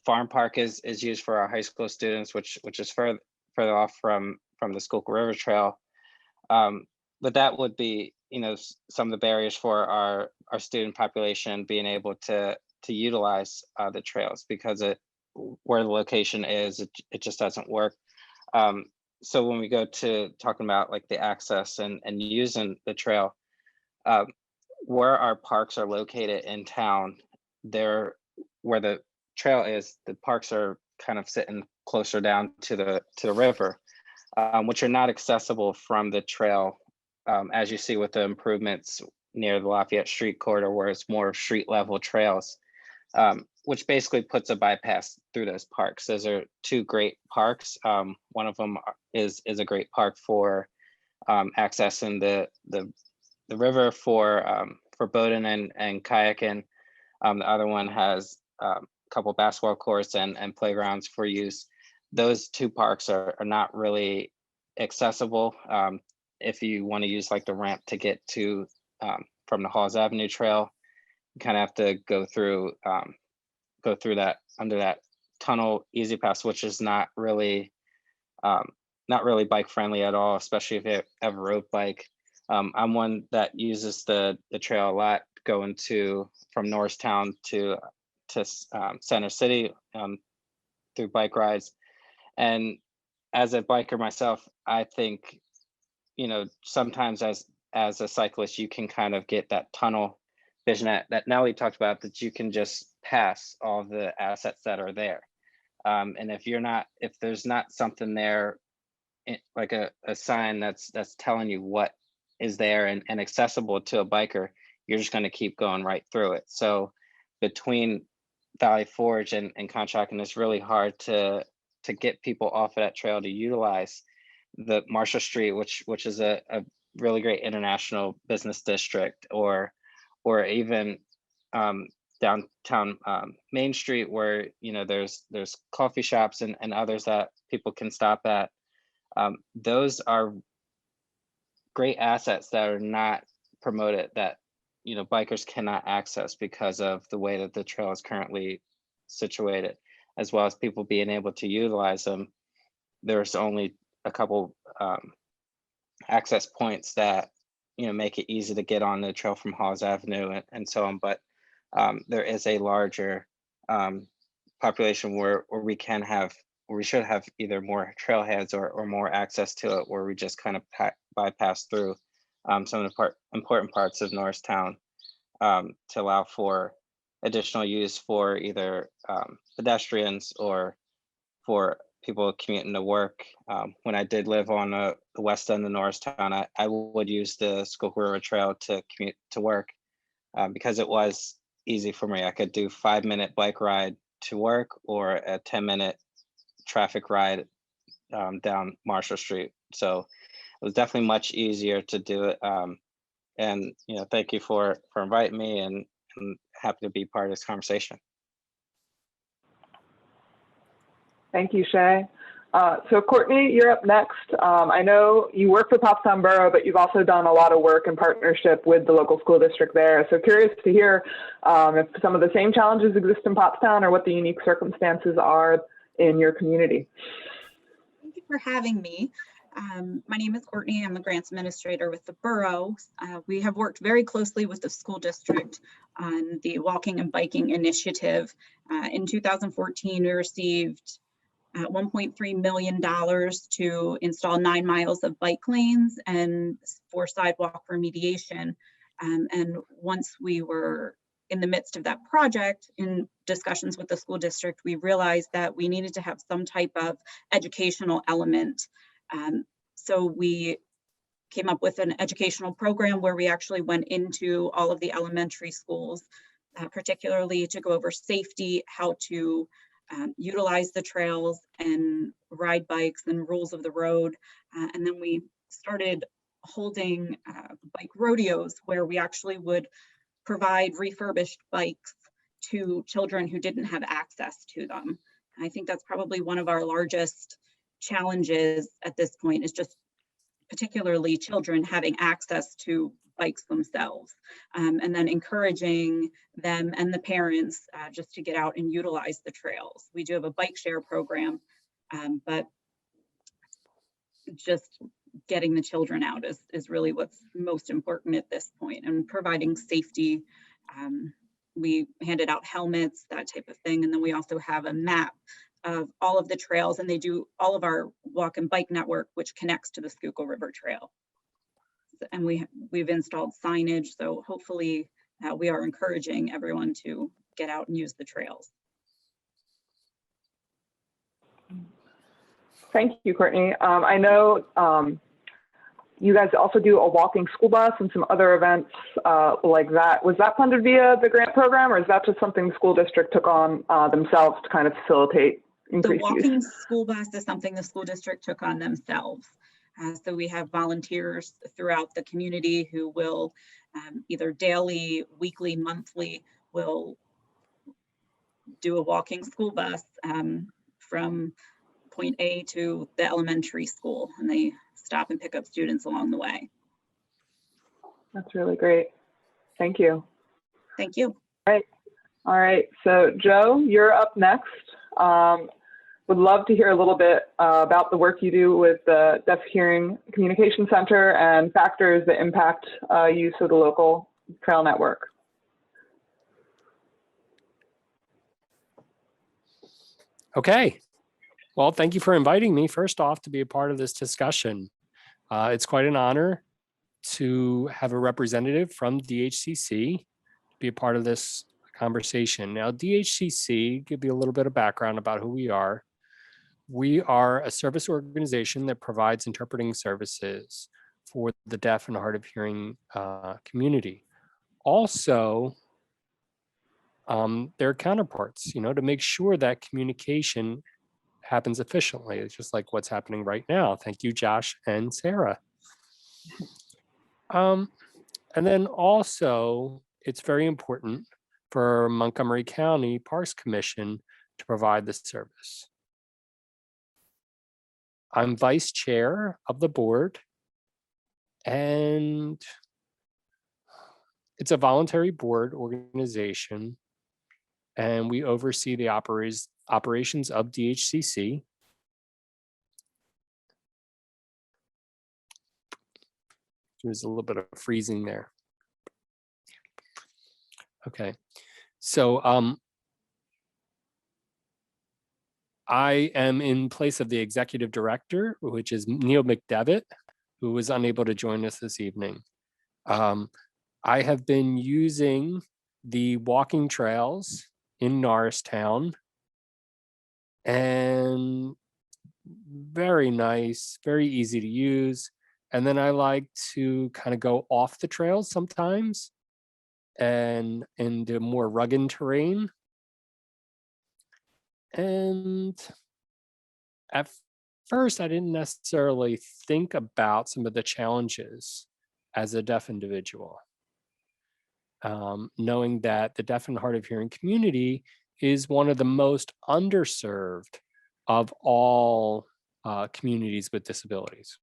H: farm park is used for our high school students, which is further off from the Schuylkill River Trail. But that would be, some of the barriers for our student population being able to utilize the trails, because where the location is, it just doesn't work. So when we go to talking about like the access and using the trail, where our parks are located in town, where the trail is, the parks are kind of sitting closer down to the river, which are not accessible from the trail, as you see with the improvements near the Lafayette Street corridor, where it's more street level trails, which basically puts a bypass through those parks. Those are 2 great parks. One of them is a great park for accessing the river for boating and kayaking. The other one has a couple basketball courts and playgrounds for use. Those 2 parks are not really accessible. If you want to use like the ramp to get to from the Halls Avenue Trail, you kind of have to go through that under that tunnel easy pass, which is not really bike friendly at all, especially if you have a road bike. I'm one that uses the trail a lot, going from Norristown to Center City through bike rides. And as a biker myself, I think, sometimes as a cyclist, you can kind of get that tunnel vision that Nellie talked about, that you can just pass all the assets that are there. And if there's not something there, like a sign that's telling you what is there and accessible to a biker, you're just going to keep going right through it. So between Valley Forge and Conshohocken, it's really hard to get people off of that trail to utilize the Marshall Street, which is a really great international business district, or even downtown Main Street, where there's coffee shops and others that people can stop at. Those are great assets that are not promoted, that bikers cannot access because of the way that the trail is currently situated, as well as people being able to utilize them. There's only a couple access points that make it easy to get on the trail from Halls Avenue and so on, but there is a larger population where we should have either more trailheads or more access to it, where we just kind of bypass through some of the important parts of Norristown to allow for additional use for either pedestrians or for people commuting to work. When I did live on the west end of Norristown, I would use the Schuylkill River Trail to commute to work because it was easy for me. I could do 5-minute bike ride to work or a 10-minute traffic ride down Marshall Street. So it was definitely much easier to do it. And thank you for inviting me, and I'm happy to be part of this conversation.
F: Thank you, Shay. So Courtney, you're up next. I know you work for Pottstown Borough, but you've also done a lot of work in partnership with the local school district there. So curious to hear if some of the same challenges exist in Pottstown, or what the unique circumstances are in your community.
I: Thank you for having me. My name is Courtney. I'm a grants administrator with the borough. We have worked very closely with the school district on the walking and biking initiative. In 2014, we received $1.3 million to install 9 miles of bike lanes and 4 sidewalk remediation. And once we were in the midst of that project, in discussions with the school district, we realized that we needed to have some type of educational element. So we came up with an educational program where we actually went into all of the elementary schools, particularly to go over safety, how to utilize the trails and ride bikes and rules of the road. And then we started holding bike rodeos where we actually would provide refurbished bikes to children who didn't have access to them. And I think that's probably one of our largest challenges at this point, is just particularly children having access to bikes themselves, and then encouraging them and the parents just to get out and utilize the trails. We do have a bike share program, but just getting the children out is really what's most important at this point, and providing safety. We handed out helmets, that type of thing. And then we also have a map of all of the trails, and they do all of our walk and bike network, which connects to the Schuylkill River Trail. And we've installed signage, so hopefully we are encouraging everyone to get out and use the trails.
F: Thank you, Courtney. I know you guys also do a walking school bus and some other events like that. Was that funded via the grant program, or is that just something the school district took on themselves to kind of facilitate increased use?
I: The walking school bus is something the school district took on themselves. So we have volunteers throughout the community who will either daily, weekly, monthly, will do a walking school bus from point A to the elementary school, and they stop and pick up students along the way.
F: That's really great. Thank you.
I: Thank you.
F: All right. So Joe, you're up next. Would love to hear a little bit about the work you do with the Deaf Hearing Communication Center and factors that impact use of the local trail network.
E: Okay. Well, thank you for inviting me, first off, to be a part of this discussion. It's quite an honor to have a representative from DHCC be a part of this conversation. Now, DHCC, give you a little bit of background about who we are. We are a service organization that provides interpreting services for the deaf and hard of hearing community. Also, their counterparts, to make sure that communication happens efficiently. It's just like what's happening right now. Thank you, Josh and Sarah. And then also, it's very important for Montgomery County Parks Commission to provide this service. I'm vice chair of the board, and it's a voluntary board organization, and we oversee the operations of DHCC. There's a little bit of freezing there. Okay, so I am in place of the executive director, which is Neil McDevitt, who was unable to join us this evening. I have been using the walking trails in Norristown, and very nice, very easy to use. And then I like to kind of go off the trails sometimes and into more rugged terrain. And at first, I didn't necessarily think about some of the challenges as a deaf individual, knowing that the deaf and hard of hearing community is one of the most underserved of all communities with disabilities.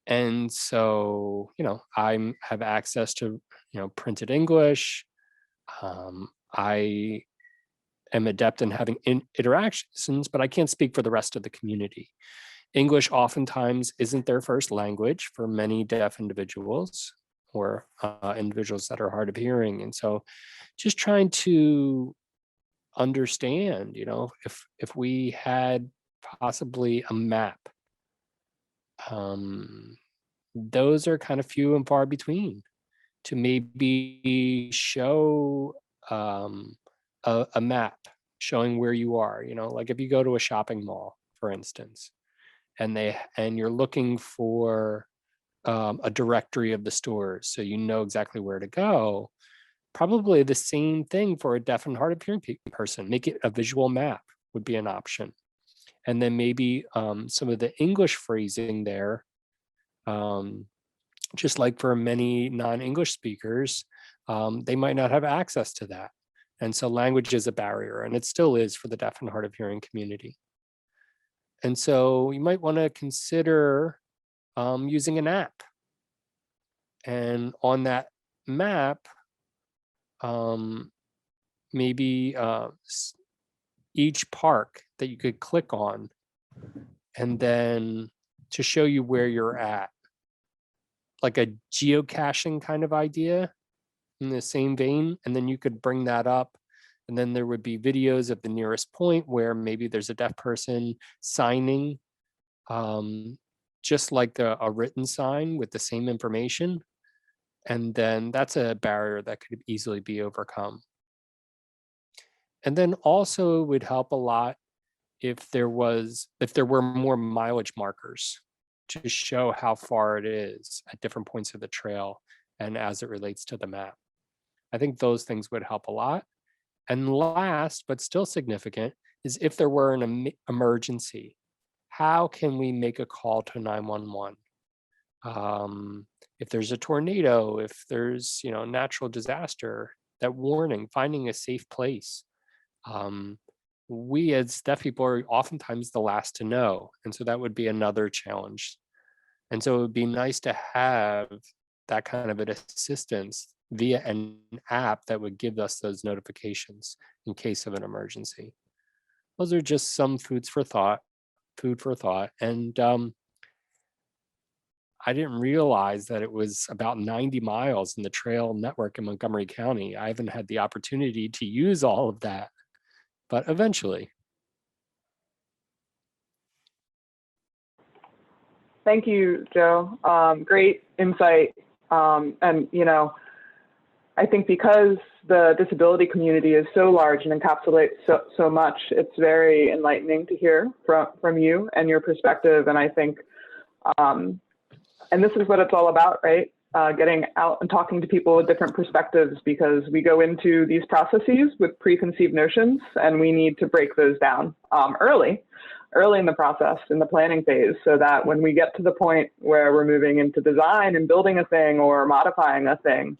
E: And so, I have access to, printed English. I am adept in having interactions, but I can't speak for the rest of the community. English oftentimes isn't their first language for many deaf individuals or individuals that are hard of hearing. And so just trying to understand, if we had possibly a map, those are kind of few and far between, to maybe show a map showing where you are, like if you go to a shopping mall, for instance, and you're looking for a directory of the stores, so you know exactly where to go. Probably the same thing for a deaf and hard of hearing person. Make it a visual map would be an option. And then maybe some of the English phrasing there, just like for many non-English speakers, they might not have access to that. And so language is a barrier, and it still is for the deaf and hard of hearing community. And so you might want to consider using an app. And on that map, maybe each park that you could click on, and then to show you where you're at, like a geocaching kind of idea in the same vein. And then you could bring that up, and then there would be videos of the nearest point where maybe there's a deaf person signing, just like a written sign with the same information. And then that's a barrier that could easily be overcome. And then also it would help a lot if there were more mileage markers to show how far it is at different points of the trail and as it relates to the map. I think those things would help a lot. And last, but still significant, is if there were an emergency, how can we make a call to 911? If there's a tornado, if there's natural disaster, that warning, finding a safe place. We as deaf people are oftentimes the last to know, and so that would be another challenge. And so it would be nice to have that kind of an assistance via an app that would give us those notifications in case of an emergency. Those are just some food for thought. And I didn't realize that it was about 90 miles in the trail network in Montgomery County. I haven't had the opportunity to use all of that, but eventually.
F: Thank you, Joe. Great insight. And, I think because the disability community is so large and encapsulates so much, it's very enlightening to hear from you and your perspective. And I think, and this is what it's all about, right? Getting out and talking to people with different perspectives, because we go into these processes with preconceived notions, and we need to break those down early in the process, in the planning phase, so that when we get to the point where we're moving into design and building a thing or modifying a thing,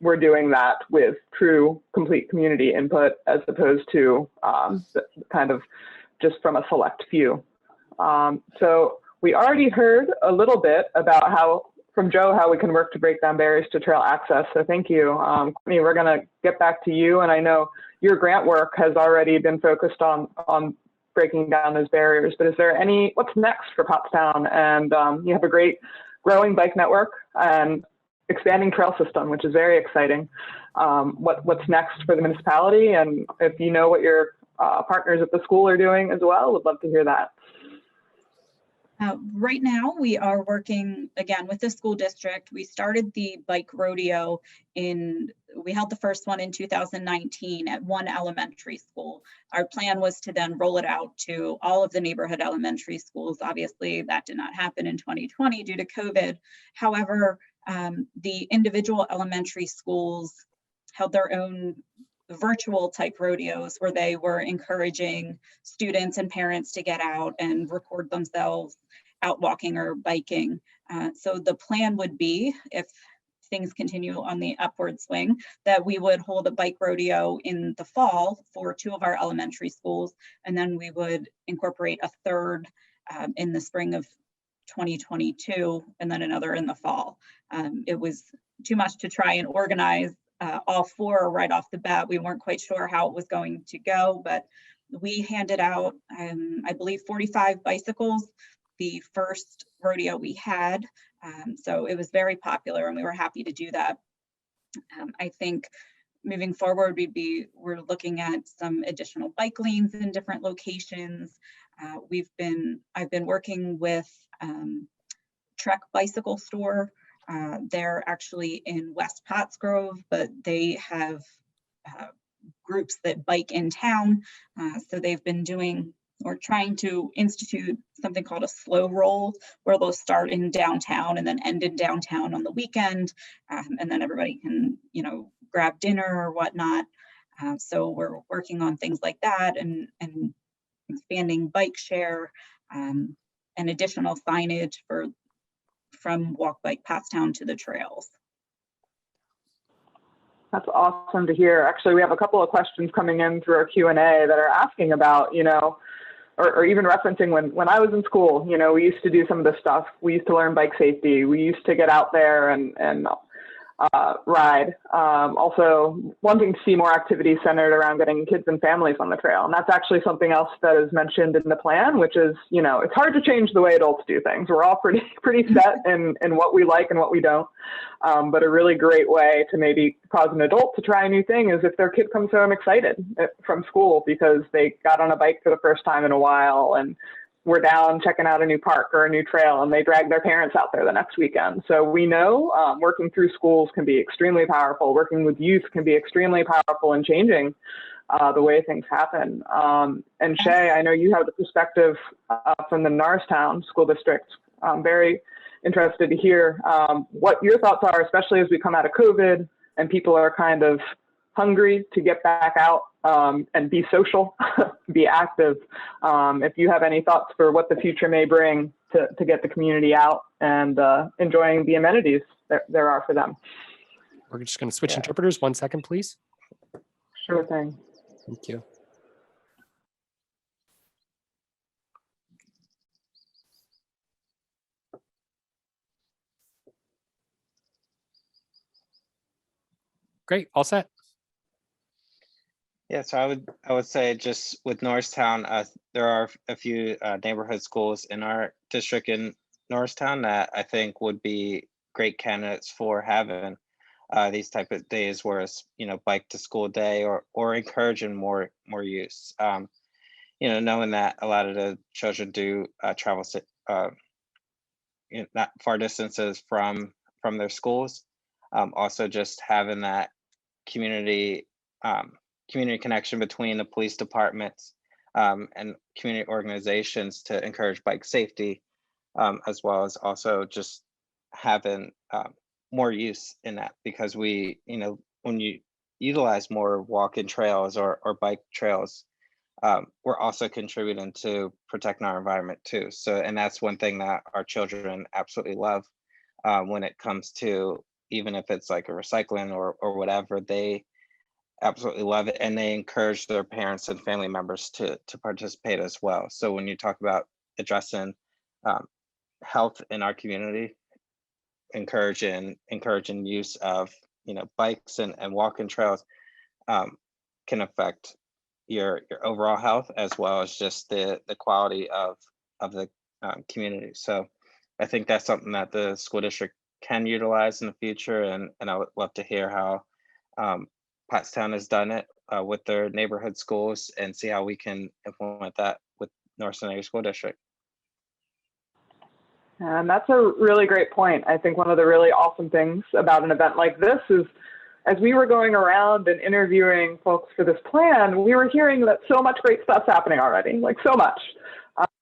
F: we're doing that with true, complete community input, as opposed to kind of just from a select few. So we already heard a little bit about from Joe, how we can work to break down barriers to trail access. So thank you. Courtney, we're going to get back to you. And I know your grant work has already been focused on breaking down those barriers, but is there what's next for Pottstown? And you have a great growing bike network and expanding trail system, which is very exciting. What's next for the municipality? And if you know what your partners at the school are doing as well, would love to hear that.
I: Right now, we are working again with the school district. We started the bike rodeo we held the first one in 2019 at one elementary school. Our plan was to then roll it out to all of the neighborhood elementary schools. Obviously, that did not happen in 2020 due to COVID. However, the individual elementary schools held their own virtual type rodeos where they were encouraging students and parents to get out and record themselves out walking or biking. So the plan would be, if things continue on the upward swing, that we would hold a bike rodeo in the fall for 2 of our elementary schools, and then we would incorporate a third in the spring of 2022, and then another in the fall. It was too much to try and organize all 4 right off the bat. We weren't quite sure how it was going to go, but we handed out, I believe, 45 bicycles the first rodeo we had. So it was very popular, and we were happy to do that. I think moving forward, we're looking at some additional bike lanes in different locations. I've been working with Trek Bicycle Store. They're actually in West Pottsgrove, but they have groups that bike in town. So they've been doing we're trying to institute something called a slow roll, where they'll start in downtown and then end in downtown on the weekend. And then everybody can, grab dinner or whatnot. So we're working on things like that and expanding bike share and additional signage from walk bike paths down to the trails.
F: That's awesome to hear. Actually, we have a couple of questions coming in through our Q&A that are asking about, or even referencing when I was in school, we used to do some of this stuff. We used to learn bike safety. We used to get out there and ride. Also wanting to see more activities centered around getting kids and families on the trail. And that's actually something else that is mentioned in the plan, which is, it's hard to change the way adults do things. We're all pretty set in what we like and what we don't. But a really great way to maybe cause an adult to try a new thing is if their kid comes home excited from school because they got on a bike for the first time in a while and we're down checking out a new park or a new trail and they drag their parents out there the next weekend. So we know working through schools can be extremely powerful. Working with youth can be extremely powerful in changing the way things happen. And Shay, I know you have the perspective from the Norristown School District. I'm very interested to hear what your thoughts are, especially as we come out of COVID and people are kind of hungry to get back out and be social, be active. If you have any thoughts for what the future may bring to get the community out and enjoying the amenities there are for them.
E: We're just going to switch interpreters. 1 second, please.
F: Sure thing.
E: Thank you. Great, all set.
H: Yeah, so I would say just with Norristown, there are a few neighborhood schools in our district in Norristown that I think would be great candidates for having these type of days where it's, bike to school day or encouraging more use. Knowing that a lot of the children do travel not far distances from their schools. Also just having that community connection between the police departments and community organizations to encourage bike safety, as well as also just having more use in that, because we, when you utilize more walking trails or bike trails, we're also contributing to protecting our environment too. So, and that's one thing that our children absolutely love when it comes to, even if it's like a recycling or whatever, they absolutely love it, and they encourage their parents and family members to participate as well. So when you talk about addressing health in our community, encouraging use of bikes and walking trails can affect your overall health as well as just the quality of the community. So I think that's something that the school district can utilize in the future, and I would love to hear how Pottstown has done it with their neighborhood schools and see how we can implement that with Norristown Area School District.
F: And that's a really great point. I think one of the really awesome things about an event like this is, as we were going around and interviewing folks for this plan, we were hearing that so much great stuff's happening already, like so much.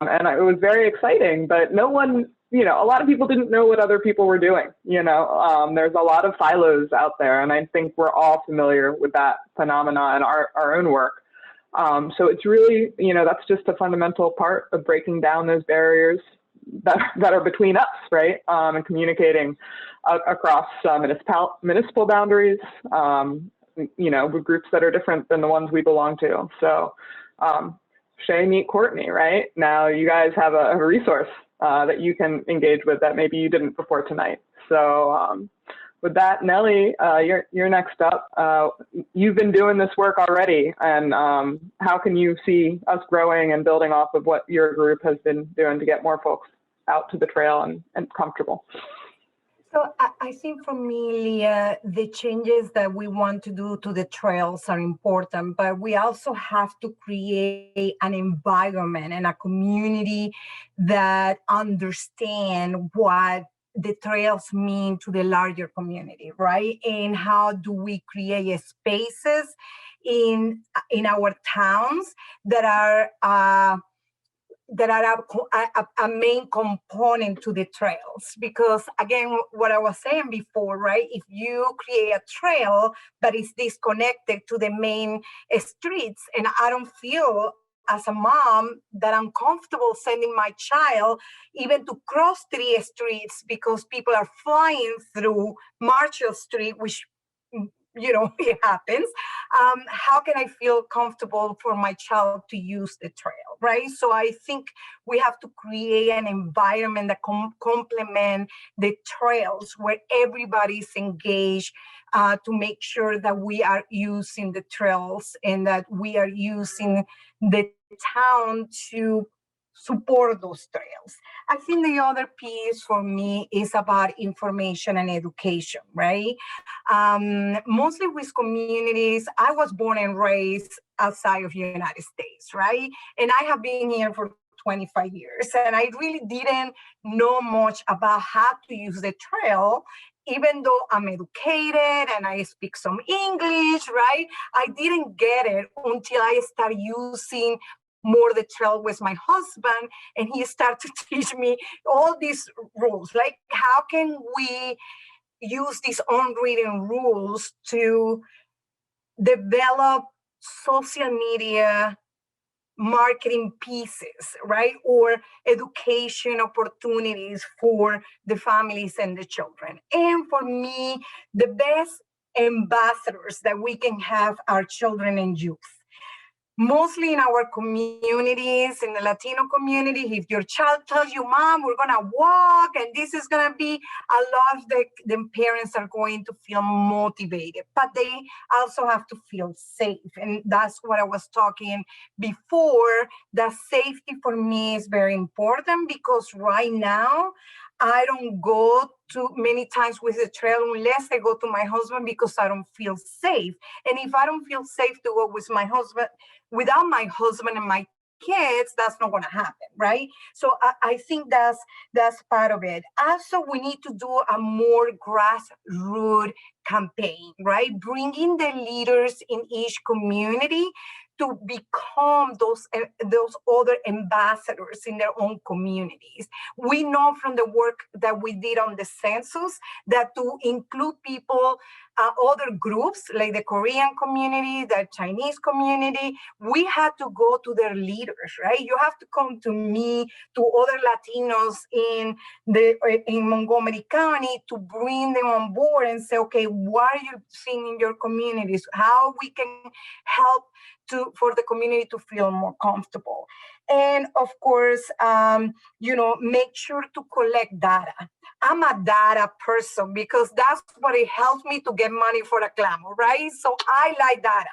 F: And it was very exciting, but no one, a lot of people didn't know what other people were doing. There's a lot of silos out there, and I think we're all familiar with that phenomena in our own work. So it's really, that's just a fundamental part of breaking down those barriers that are between us, right? And communicating across municipal boundaries, with groups that are different than the ones we belong to. So Shay, meet Courtney, right? Now you guys have a resource that you can engage with that maybe you didn't before tonight. So with that, Nellie, you're next up. You've been doing this work already, and how can you see us growing and building off of what your group has been doing to get more folks out to the trail and comfortable?
G: So I think for me, Leah, the changes that we want to do to the trails are important, but we also have to create an environment and a community that understand what the trails mean to the larger community, right? And how do we create spaces in our towns that are that are a main component to the trails. Because again, what I was saying before, right? If you create a trail that is disconnected to the main streets, and I don't feel as a mom that I'm comfortable sending my child even to cross 3 streets because people are flying through Marshall Street, which, you know, it happens. How can I feel comfortable for my child to use the trail, right? So I think we have to create an environment that complement the trails where everybody's engaged to make sure that we are using the trails and that we are using the town to support those trails. I think the other piece for me is about information and education, right? Mostly with communities, I was born and raised outside of the United States, right? And I have been here for 25 years, and I really didn't know much about how to use the trail. Even though I'm educated and I speak some English, right? I didn't get it until I started using more the trail with my husband, and he started to teach me all these rules. Like, how can we use these unwritten rules to develop social media marketing pieces, right? Or education opportunities for the families and the children. And for me, the best ambassadors that we can have are children and youth. Mostly in our communities, in the Latino community, if your child tells you, Mom, we're gonna walk and this is gonna be, a lot of the parents are going to feel motivated, but they also have to feel safe. And that's what I was talking before, that safety for me is very important, because right now, I don't go to many times with the trail unless I go to my husband because I don't feel safe. And if I don't feel safe to go with my husband, without my husband and my kids, that's not going to happen, right? So I think that's part of it. Also, we need to do a more grassroots campaign, right? Bringing the leaders in each community to become those other ambassadors in their own communities. We know from the work that we did on the census that to include people, other groups like the Korean community, the Chinese community, we had to go to their leaders, right? You have to come to me, to other Latinos in Montgomery County, to bring them on board and say, okay, what are you seeing in your communities? How we can help for the community to feel more comfortable. And of course, make sure to collect data. I'm a data person because that's what it helps me to get money for a clamor, right? So I like data.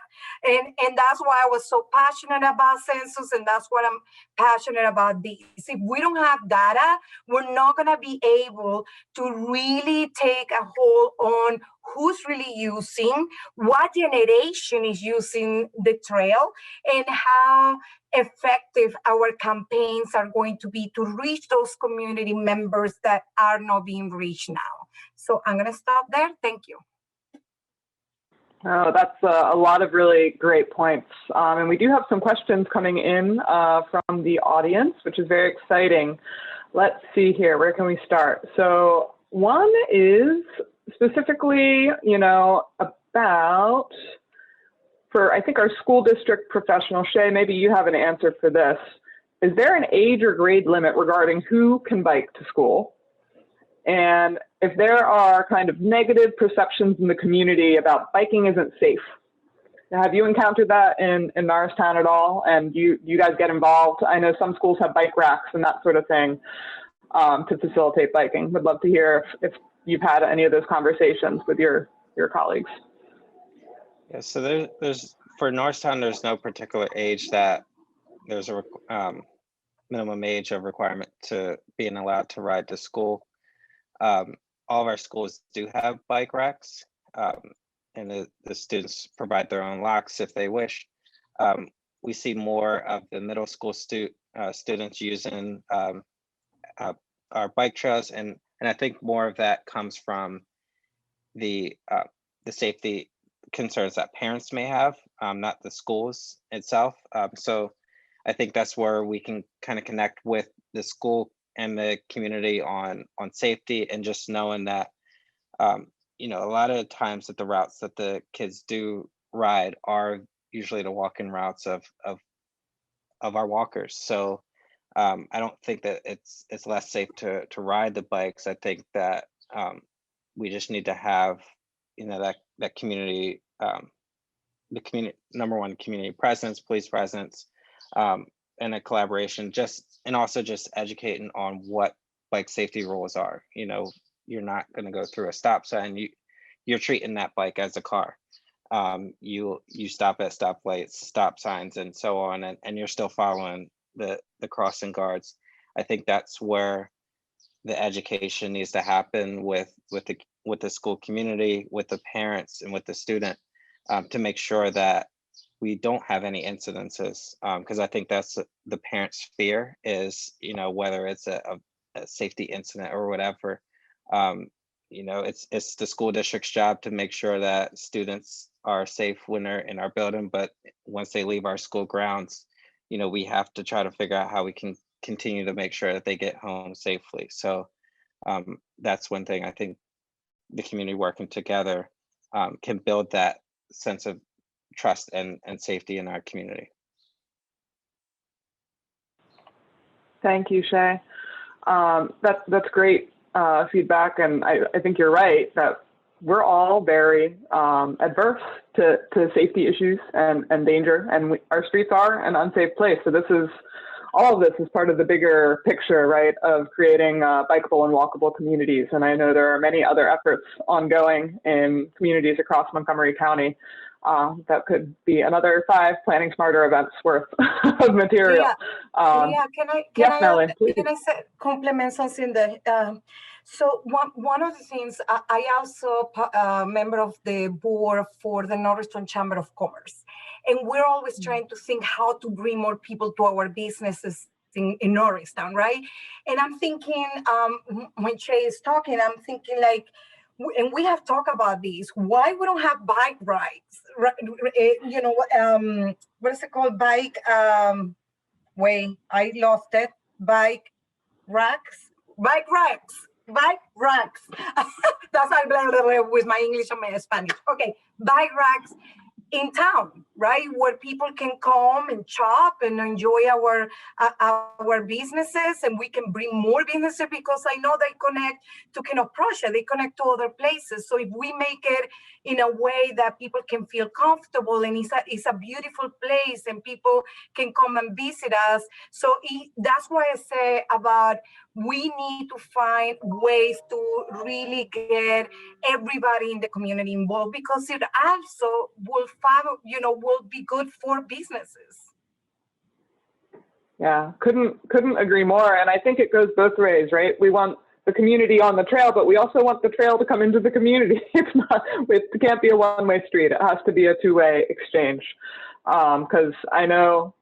G: And that's why I was so passionate about census, and that's what I'm passionate about this. If we don't have data, we're not gonna be able to really take a hold on who's really using, what generation is using the trail, and how effective our campaigns are going to be to reach those community members that are not being reached now. So I'm going to stop there. Thank you.
F: Oh, that's a lot of really great points. And we do have some questions coming in from the audience, which is very exciting. Let's see here. Where can we start? So one is specifically, about, for I think our school district professional, Shay, maybe you have an answer for this. Is there an age or grade limit regarding who can bike to school? And if there are kind of negative perceptions in the community about biking isn't safe, have you encountered that in Norristown at all? And you guys get involved? I know some schools have bike racks and that sort of thing to facilitate biking. Would love to hear if you've had any of those conversations with your colleagues.
H: Yeah, so there's for Norristown, there's no particular age that there's a minimum age of requirement to being allowed to ride to school. All of our schools do have bike racks, and the students provide their own locks if they wish. We see more of the middle school students using our bike trails, and I think more of that comes from the safety concerns that parents may have, not the schools itself. So I think that's where we can kind of connect with the school and the community on safety, and just knowing that, you know, a lot of times that the routes that the kids do ride are usually the walking routes of our walkers. So I don't think that it's less safe to ride the bikes. I think that we just need to have, you know, that community, the community, number one, community presence, police presence, and a collaboration, and also just educating on what bike safety rules are. You know, you're not going to go through a stop sign. You're treating that bike as a car. You stop at stoplights, stop signs, and so on, and you're still following the crossing guards. I think that's where the education needs to happen with the school community, with the parents, and with the student, to make sure that we don't have any incidences, because I think that's the parents' fear is, you know, whether it's a safety incident or whatever. You know, it's the school district's job to make sure that students are safe when they're in our building, but once they leave our school grounds, you know, we have to try to figure out how we can continue to make sure that they get home safely. So that's one thing I think the community working together can build that sense of trust and safety in our community.
F: Thank you, Shay. That's great feedback, and I think you're right that we're all very adverse to safety issues and danger, and our streets are an unsafe place. So all of this is part of the bigger picture, right, of creating bikeable and walkable communities. And I know there are many other efforts ongoing in communities across Montgomery County that could be another 5 Planning Smarter events worth of material.
G: Can
F: Nelly, please.
G: I say, compliment something that, so one of the things, I also a member of the board for the Norristown Chamber of Commerce, and we're always trying to think how to bring more people to our businesses in Norristown, right? And I'm thinking, when Shay is talking, I'm thinking like, and we have talked about this, why we don't have bike rides, you know, what is it called? Bike, wait, I lost it. Bike racks. That's why blah, blah, blah, with my English and my Spanish. Okay, bike racks in town, right? Where people can come and shop and enjoy our businesses, and we can bring more businesses, because I know they connect to King of Prussia, they connect to other places. So if we make it in a way that people can feel comfortable, and it's a beautiful place and people can come and visit us. So that's why I say about we need to find ways to really get everybody in the community involved, because it also will be good for businesses.
F: Yeah, couldn't agree more. And I think it goes both ways, right? We want the community on the trail, but we also want the trail to come into the community. It can't be a one-way street. It has to be a two-way exchange. Because I know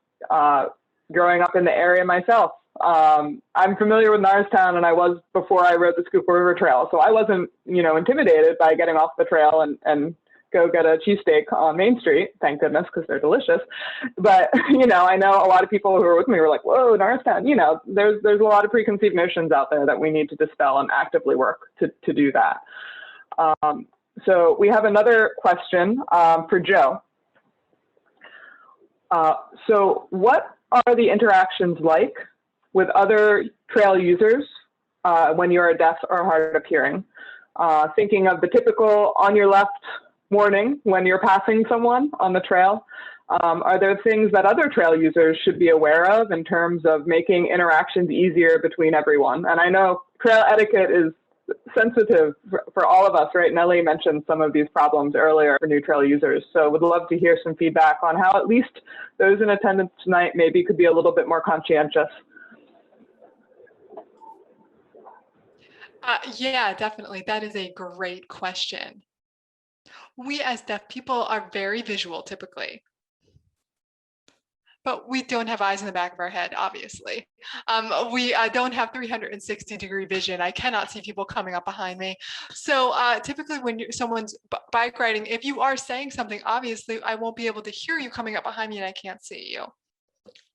F: growing up in the area myself, I'm familiar with Norristown, and I was before I rode the Schuylkill River Trail. So I wasn't, intimidated by getting off the trail and go get a cheesesteak on Main Street. Thank goodness, because they're delicious. But, I know a lot of people who were with me were like, whoa, Norristown, there's a lot of preconceived notions out there that we need to dispel and actively work to do that. So we have another question for Joe. So what are the interactions like with other trail users when you are deaf or hard of hearing? Thinking of the typical on your left warning when you're passing someone on the trail, are there things that other trail users should be aware of in terms of making interactions easier between everyone? And I know trail etiquette is sensitive for all of us, right? Nelly mentioned some of these problems earlier for new trail users. So would love to hear some feedback on how at least those in attendance tonight maybe could be a little bit more conscientious.
J: Yeah, definitely. That is a great question. We as deaf people are very visual typically, but we don't have eyes in the back of our head, obviously. We don't have 360-degree vision. I cannot see people coming up behind me. So typically when someone's bike riding, if you are saying something, obviously I won't be able to hear you coming up behind me and I can't see you.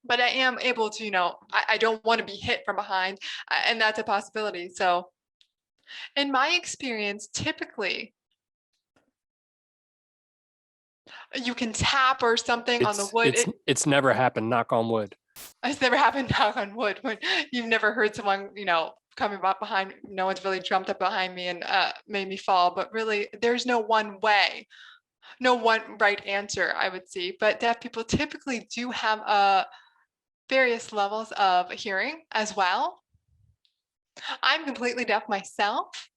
J: but I am able to, I don't want to be hit from behind, and that's a possibility. So in my experience, typically you can tap or something on the wood.
E: It's never happened, knock on wood.
J: It's never happened, knock on wood, when you've never heard someone, coming up behind, no one's really jumped up behind me and made me fall, but really there's no one way, no one right answer, I would see. But deaf people typically do have various levels of hearing as well. I'm completely deaf myself.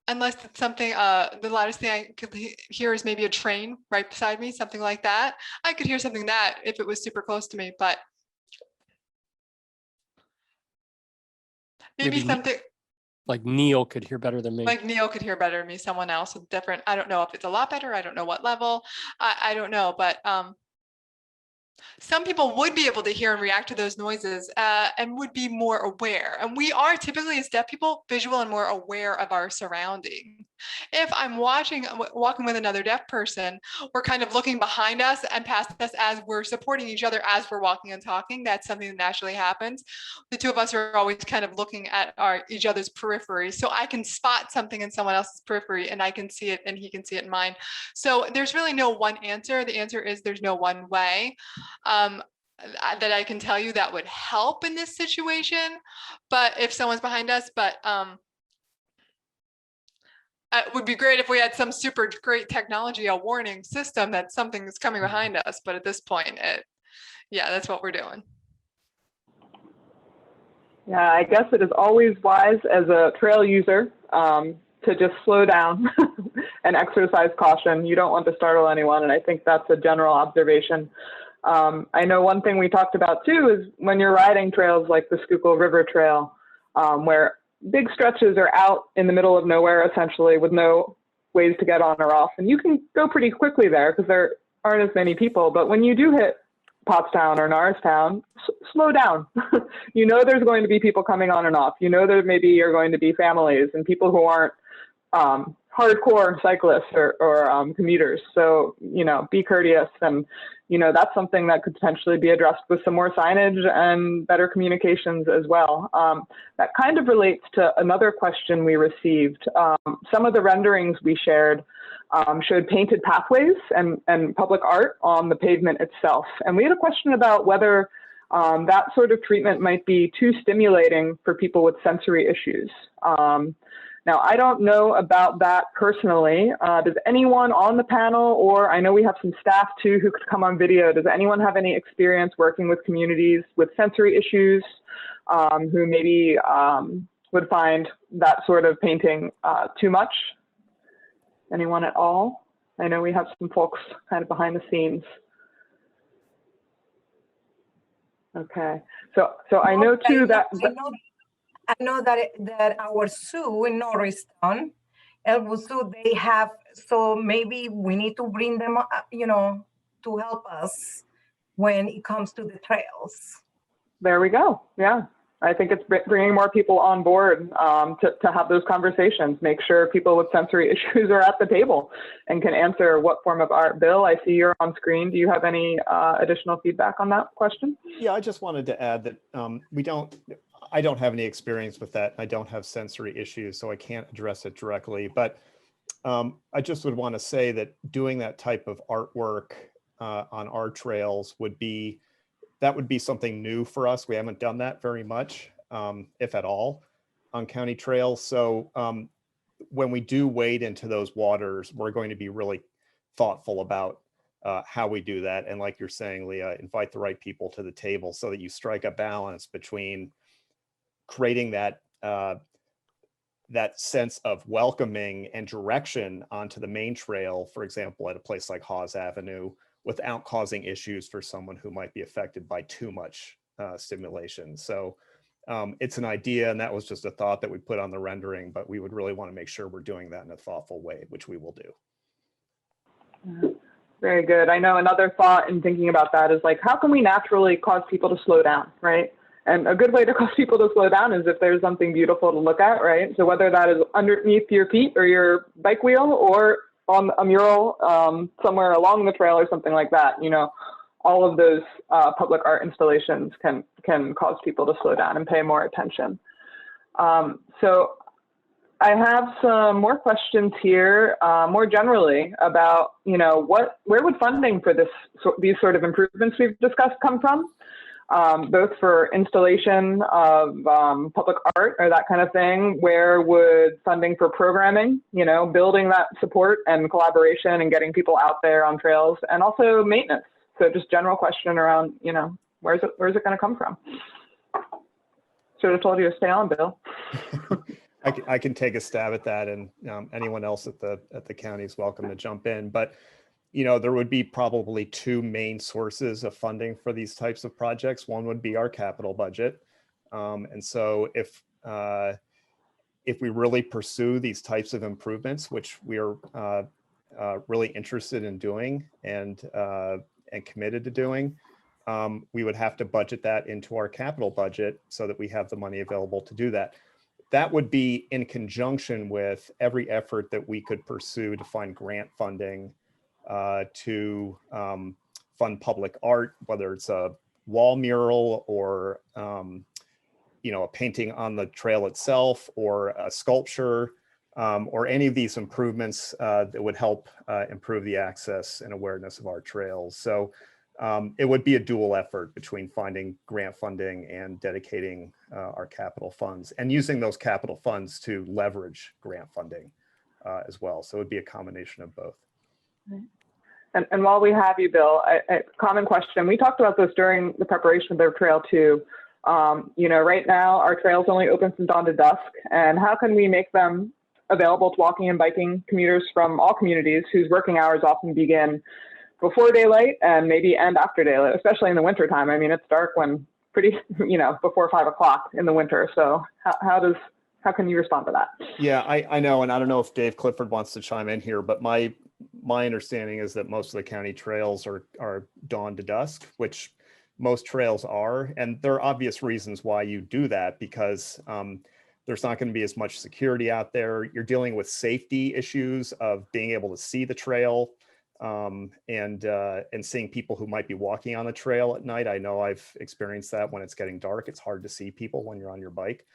J: Unless it's something, the loudest thing I could hear is maybe a train right beside me, something like that. I could hear something that if it was super close to me, but maybe something
E: like Neil could hear better than me.
J: like Neil could hear better than me, someone else with different, I don't know if it's a lot better, I don't know what level, I don't know, but some people would be able to hear and react to those noises and would be more aware. And we are typically, as deaf people, visual and more aware of our surroundings. If I'm walking with another deaf person, we're kind of looking behind us and past us as we're supporting each other as we're walking and talking. That's something that naturally happens. The two of us are always kind of looking at each other's periphery. So I can spot something in someone else's periphery and I can see it and he can see it in mine. So there's really no one answer. The answer is there's no one way that I can tell you that would help in this situation. But if someone's behind us, it would be great if we had some super great technology, a warning system that something is coming behind us. But at this point, yeah, that's what we're doing.
F: Yeah, I guess it is always wise as a trail user to just slow down and exercise caution. You don't want to startle anyone. And I think that's a general observation. I know one thing we talked about too is when you're riding trails like the Schuylkill River Trail, where big stretches are out in the middle of nowhere, essentially, with no ways to get on or off. And you can go pretty quickly there because there aren't as many people. But when you do hit Pottstown or Norristown, slow down. You know there's going to be people coming on and off. You know there maybe are going to be families and people who aren't hardcore cyclists or commuters. So, be courteous. And, that's something that could potentially be addressed with some more signage and better communications as well. That kind of relates to another question we received. Some of the renderings we shared showed painted pathways and public art on the pavement itself. And we had a question about whether that sort of treatment might be too stimulating for people with sensory issues. Now, I don't know about that personally. Does anyone on the panel, or I know we have some staff too who could come on video, does anyone have any experience working with communities with sensory issues who maybe would find that sort of painting too much? Anyone at all? I know we have some folks kind of behind the scenes. Okay, so I know too that
G: I know that our zoo in Norristown, Elwood Zoo, they have, so maybe we need to bring them, to help us when it comes to the trails.
F: There we go. Yeah, I think it's bringing more people on board to have those conversations. Make sure people with sensory issues are at the table and can answer what form of art. Bill, I see you're on screen. Do you have any additional feedback on that question?
D: Yeah, I just wanted to add that I don't have any experience with that. I don't have sensory issues, so I can't address it directly. But I just would want to say that doing that type of artwork on our trails would be something new for us. We haven't done that very much, if at all, on county trails. So when we do wade into those waters, we're going to be really thoughtful about how we do that. And like you're saying, Leah, invite the right people to the table so that you strike a balance between creating that sense of welcoming and direction onto the main trail, for example, at a place like Hawes Avenue, without causing issues for someone who might be affected by too much stimulation. So it's an idea, and that was just a thought that we put on the rendering, but we would really want to make sure we're doing that in a thoughtful way, which we will do.
F: Very good. I know another thought in thinking about that is like, how can we naturally cause people to slow down, right? And a good way to cause people to slow down is if there's something beautiful to look at, right? So whether that is underneath your feet or your bike wheel or on a mural somewhere along the trail or something like that, all of those public art installations can cause people to slow down and pay more attention. So I have some more questions here, more generally about, where would funding for these sort of improvements we've discussed come from? Both for installation of public art or that kind of thing. Where would funding for programming, building that support and collaboration and getting people out there on trails, and also maintenance? So just general question around, where's it going to come from? Should have told you to stay on, Bill.
D: I can take a stab at that, and anyone else at the county is welcome to jump in. But there would be probably two main sources of funding for these types of projects. One would be our capital budget, and so if we really pursue these types of improvements, which we are really interested in doing and committed to doing, we would have to budget that into our capital budget so that we have the money available to do that. That would be in conjunction with every effort that we could pursue to find grant funding to fund public art, whether it's a wall mural or a painting on the trail itself, or a sculpture, or any of these improvements that would help improve the access and awareness of our trails. So it would be a dual effort between finding grant funding and dedicating our capital funds, and using those capital funds to leverage grant funding as well. So it would be a combination of both.
F: And while we have you, Bill, a common question, we talked about this during the preparation of the trail too. Right now our trails only open from dawn to dusk, and how can we make them available to walking and biking commuters from all communities whose working hours often begin before daylight and maybe end after daylight, especially in the wintertime? I mean, it's dark when before 5 o'clock in the winter. So how can you respond to that?
D: Yeah, I know. And I don't know if Dave Clifford wants to chime in here, but my understanding is that most of the county trails are dawn to dusk, which most trails are. And there are obvious reasons why you do that, because there's not going to be as much security out there. You're dealing with safety issues of being able to see the trail, and seeing people who might be walking on the trail at night. I know I've experienced that when it's getting dark. It's hard to see people when you're on your bike.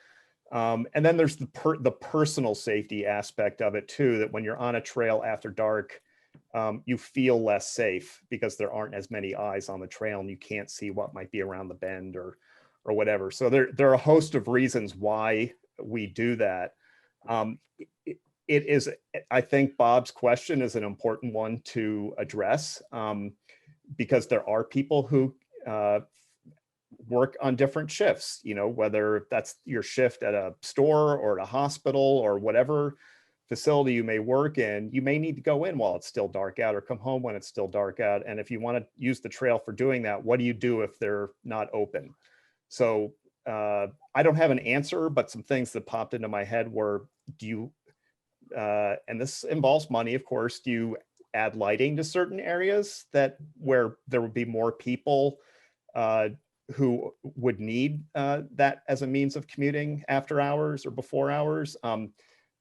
D: And then there's the personal safety aspect of it too, that when you're on a trail after dark, you feel less safe because there aren't as many eyes on the trail and you can't see what might be around the bend or whatever. So there are a host of reasons why we do that. It is, I think Bob's question is an important one to address, because there are people who work on different shifts, whether that's your shift at a store or at a hospital or whatever facility you may work in. You may need to go in while it's still dark out, or come home when it's still dark out. And if you want to use the trail for doing that, what do you do if they're not open? So I don't have an answer, but some things that popped into my head were, and this involves money, of course, do you add lighting to certain areas where there would be more people who would need that as a means of commuting after hours or before hours?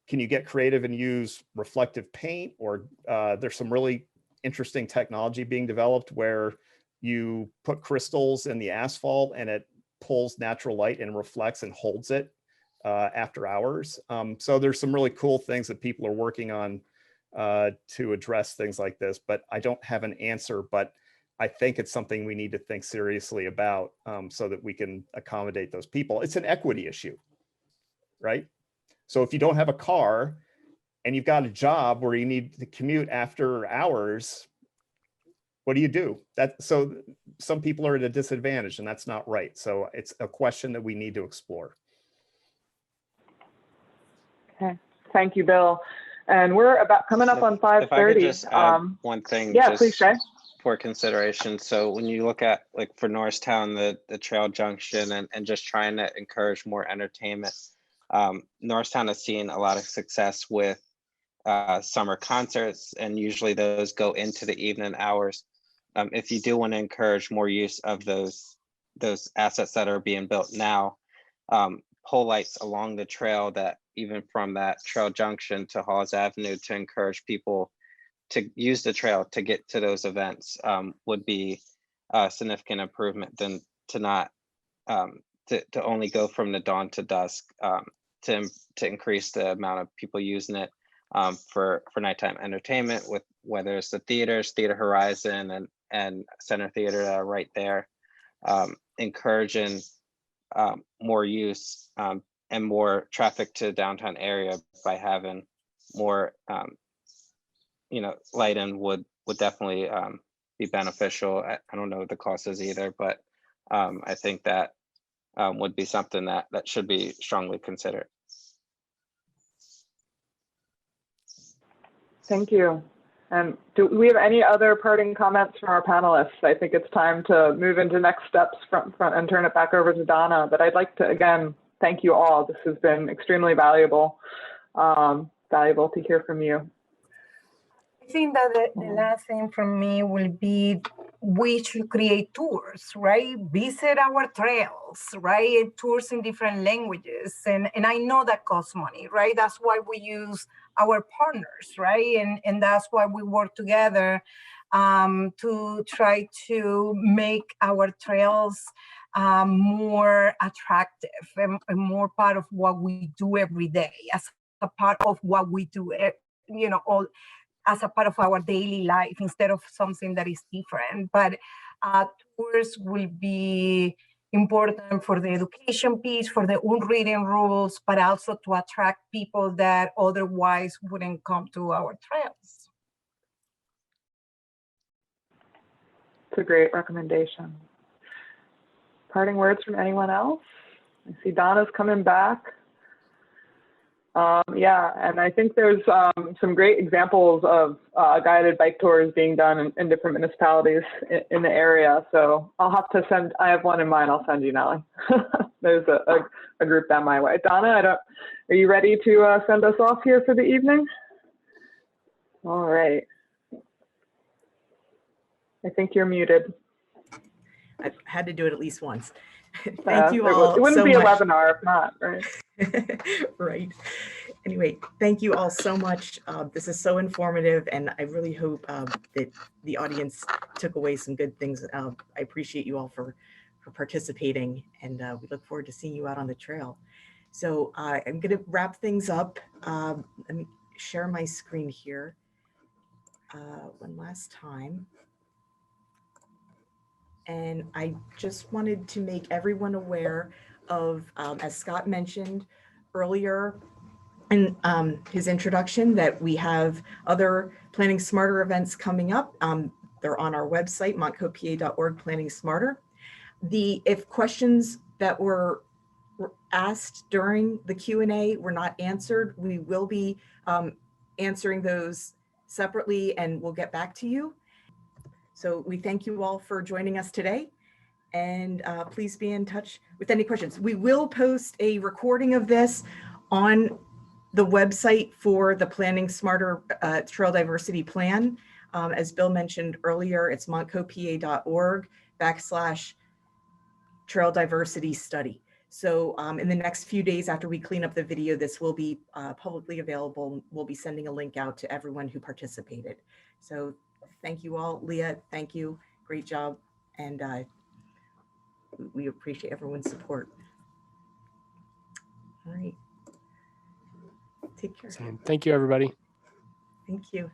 D: Can you get creative and use reflective paint? Or there's some really interesting technology being developed where you put crystals in the asphalt and it pulls natural light and reflects and holds it after hours. So there's some really cool things that people are working on to address things like this, but I don't have an answer, but I think it's something we need to think seriously about, so that we can accommodate those people. It's an equity issue, right? So if you don't have a car and you've got a job where you need to commute after hours, what do you do? So some people are at a disadvantage, and that's not right. So it's a question that we need to explore.
F: Okay, thank you, Bill. And we're about coming up on 5:30.
H: If I could just add one thing,
F: yeah, please, Trey.
H: For consideration. So when you look at, like, for Norristown, the trail junction, and just trying to encourage more entertainment, Norristown has seen a lot of success with summer concerts, and usually those go into the evening hours. If you do want to encourage more use of those assets that are being built now, pole lights along the trail, that even from that trail junction to Hawes Avenue, to encourage people to use the trail to get to those events, would be significant improvement than to not to only go from the dawn to dusk, to increase the amount of people using it for nighttime entertainment, with whether it's the theaters, Theater Horizon and Center Theater that are right there, encouraging more use and more traffic to the downtown area by having more lighting would definitely be beneficial. I don't know what the cost is either, but I think that would be something that should be strongly considered.
F: Thank you. And do we have any other parting comments from our panelists? I think it's time to move into next steps and turn it back over to Donna. But I'd like to, again, thank you all. This has been extremely valuable, valuable to hear from you.
G: I think that the last thing from me will be, we should create tours, right? Visit our trails, right? Tours in different languages. And I know that costs money, right? That's why we use our partners, right? And that's why we work together to try to make our trails more attractive and more part of what we do every day, as a part of what we do, all as a part of our daily life, instead of something that is different. But tours will be important for the education piece, for the unwritten rules, but also to attract people that otherwise wouldn't come to our trails.
F: It's a great recommendation. Parting words from anyone else? I see Donna's coming back. Yeah, and I think there's some great examples of guided bike tours being done in different municipalities in the area. So I'll have to send, I have one in mind, I'll send you, Nellie. There's a group down my way. Donna, are you ready to send us off here for the evening? All right. I think you're muted.
A: I've had to do it at least once. Thank you all.
F: It wouldn't
A: so
F: be
A: much.
F: a webinar if not, right?
A: Right. Anyway, thank you all so much. This is so informative, and I really hope that the audience took away some good things. I appreciate you all for participating, and we look forward to seeing you out on the trail. So I'm going to wrap things up. Let me share my screen here one last time. And I just wanted to make everyone aware of, as Scott mentioned earlier in his introduction, that we have other Planning Smarter events coming up. They're on our website, montcopa.org, Planning Smarter. If questions that were asked during the Q&A were not answered, we will be answering those separately, and we'll get back to you. So we thank you all for joining us today, and please be in touch with any questions. We will post a recording of this on the website for the Planning Smarter Trail Diversity Plan. As Bill mentioned earlier, it's montcopa.org/trail diversity study. So in the next few days after we clean up the video, this will be publicly available. We'll be sending a link out to everyone who participated. So thank you all. Leah, thank you. Great job. And we appreciate everyone's support. All right. Take care.
E: Thank you, everybody.
A: Thank you.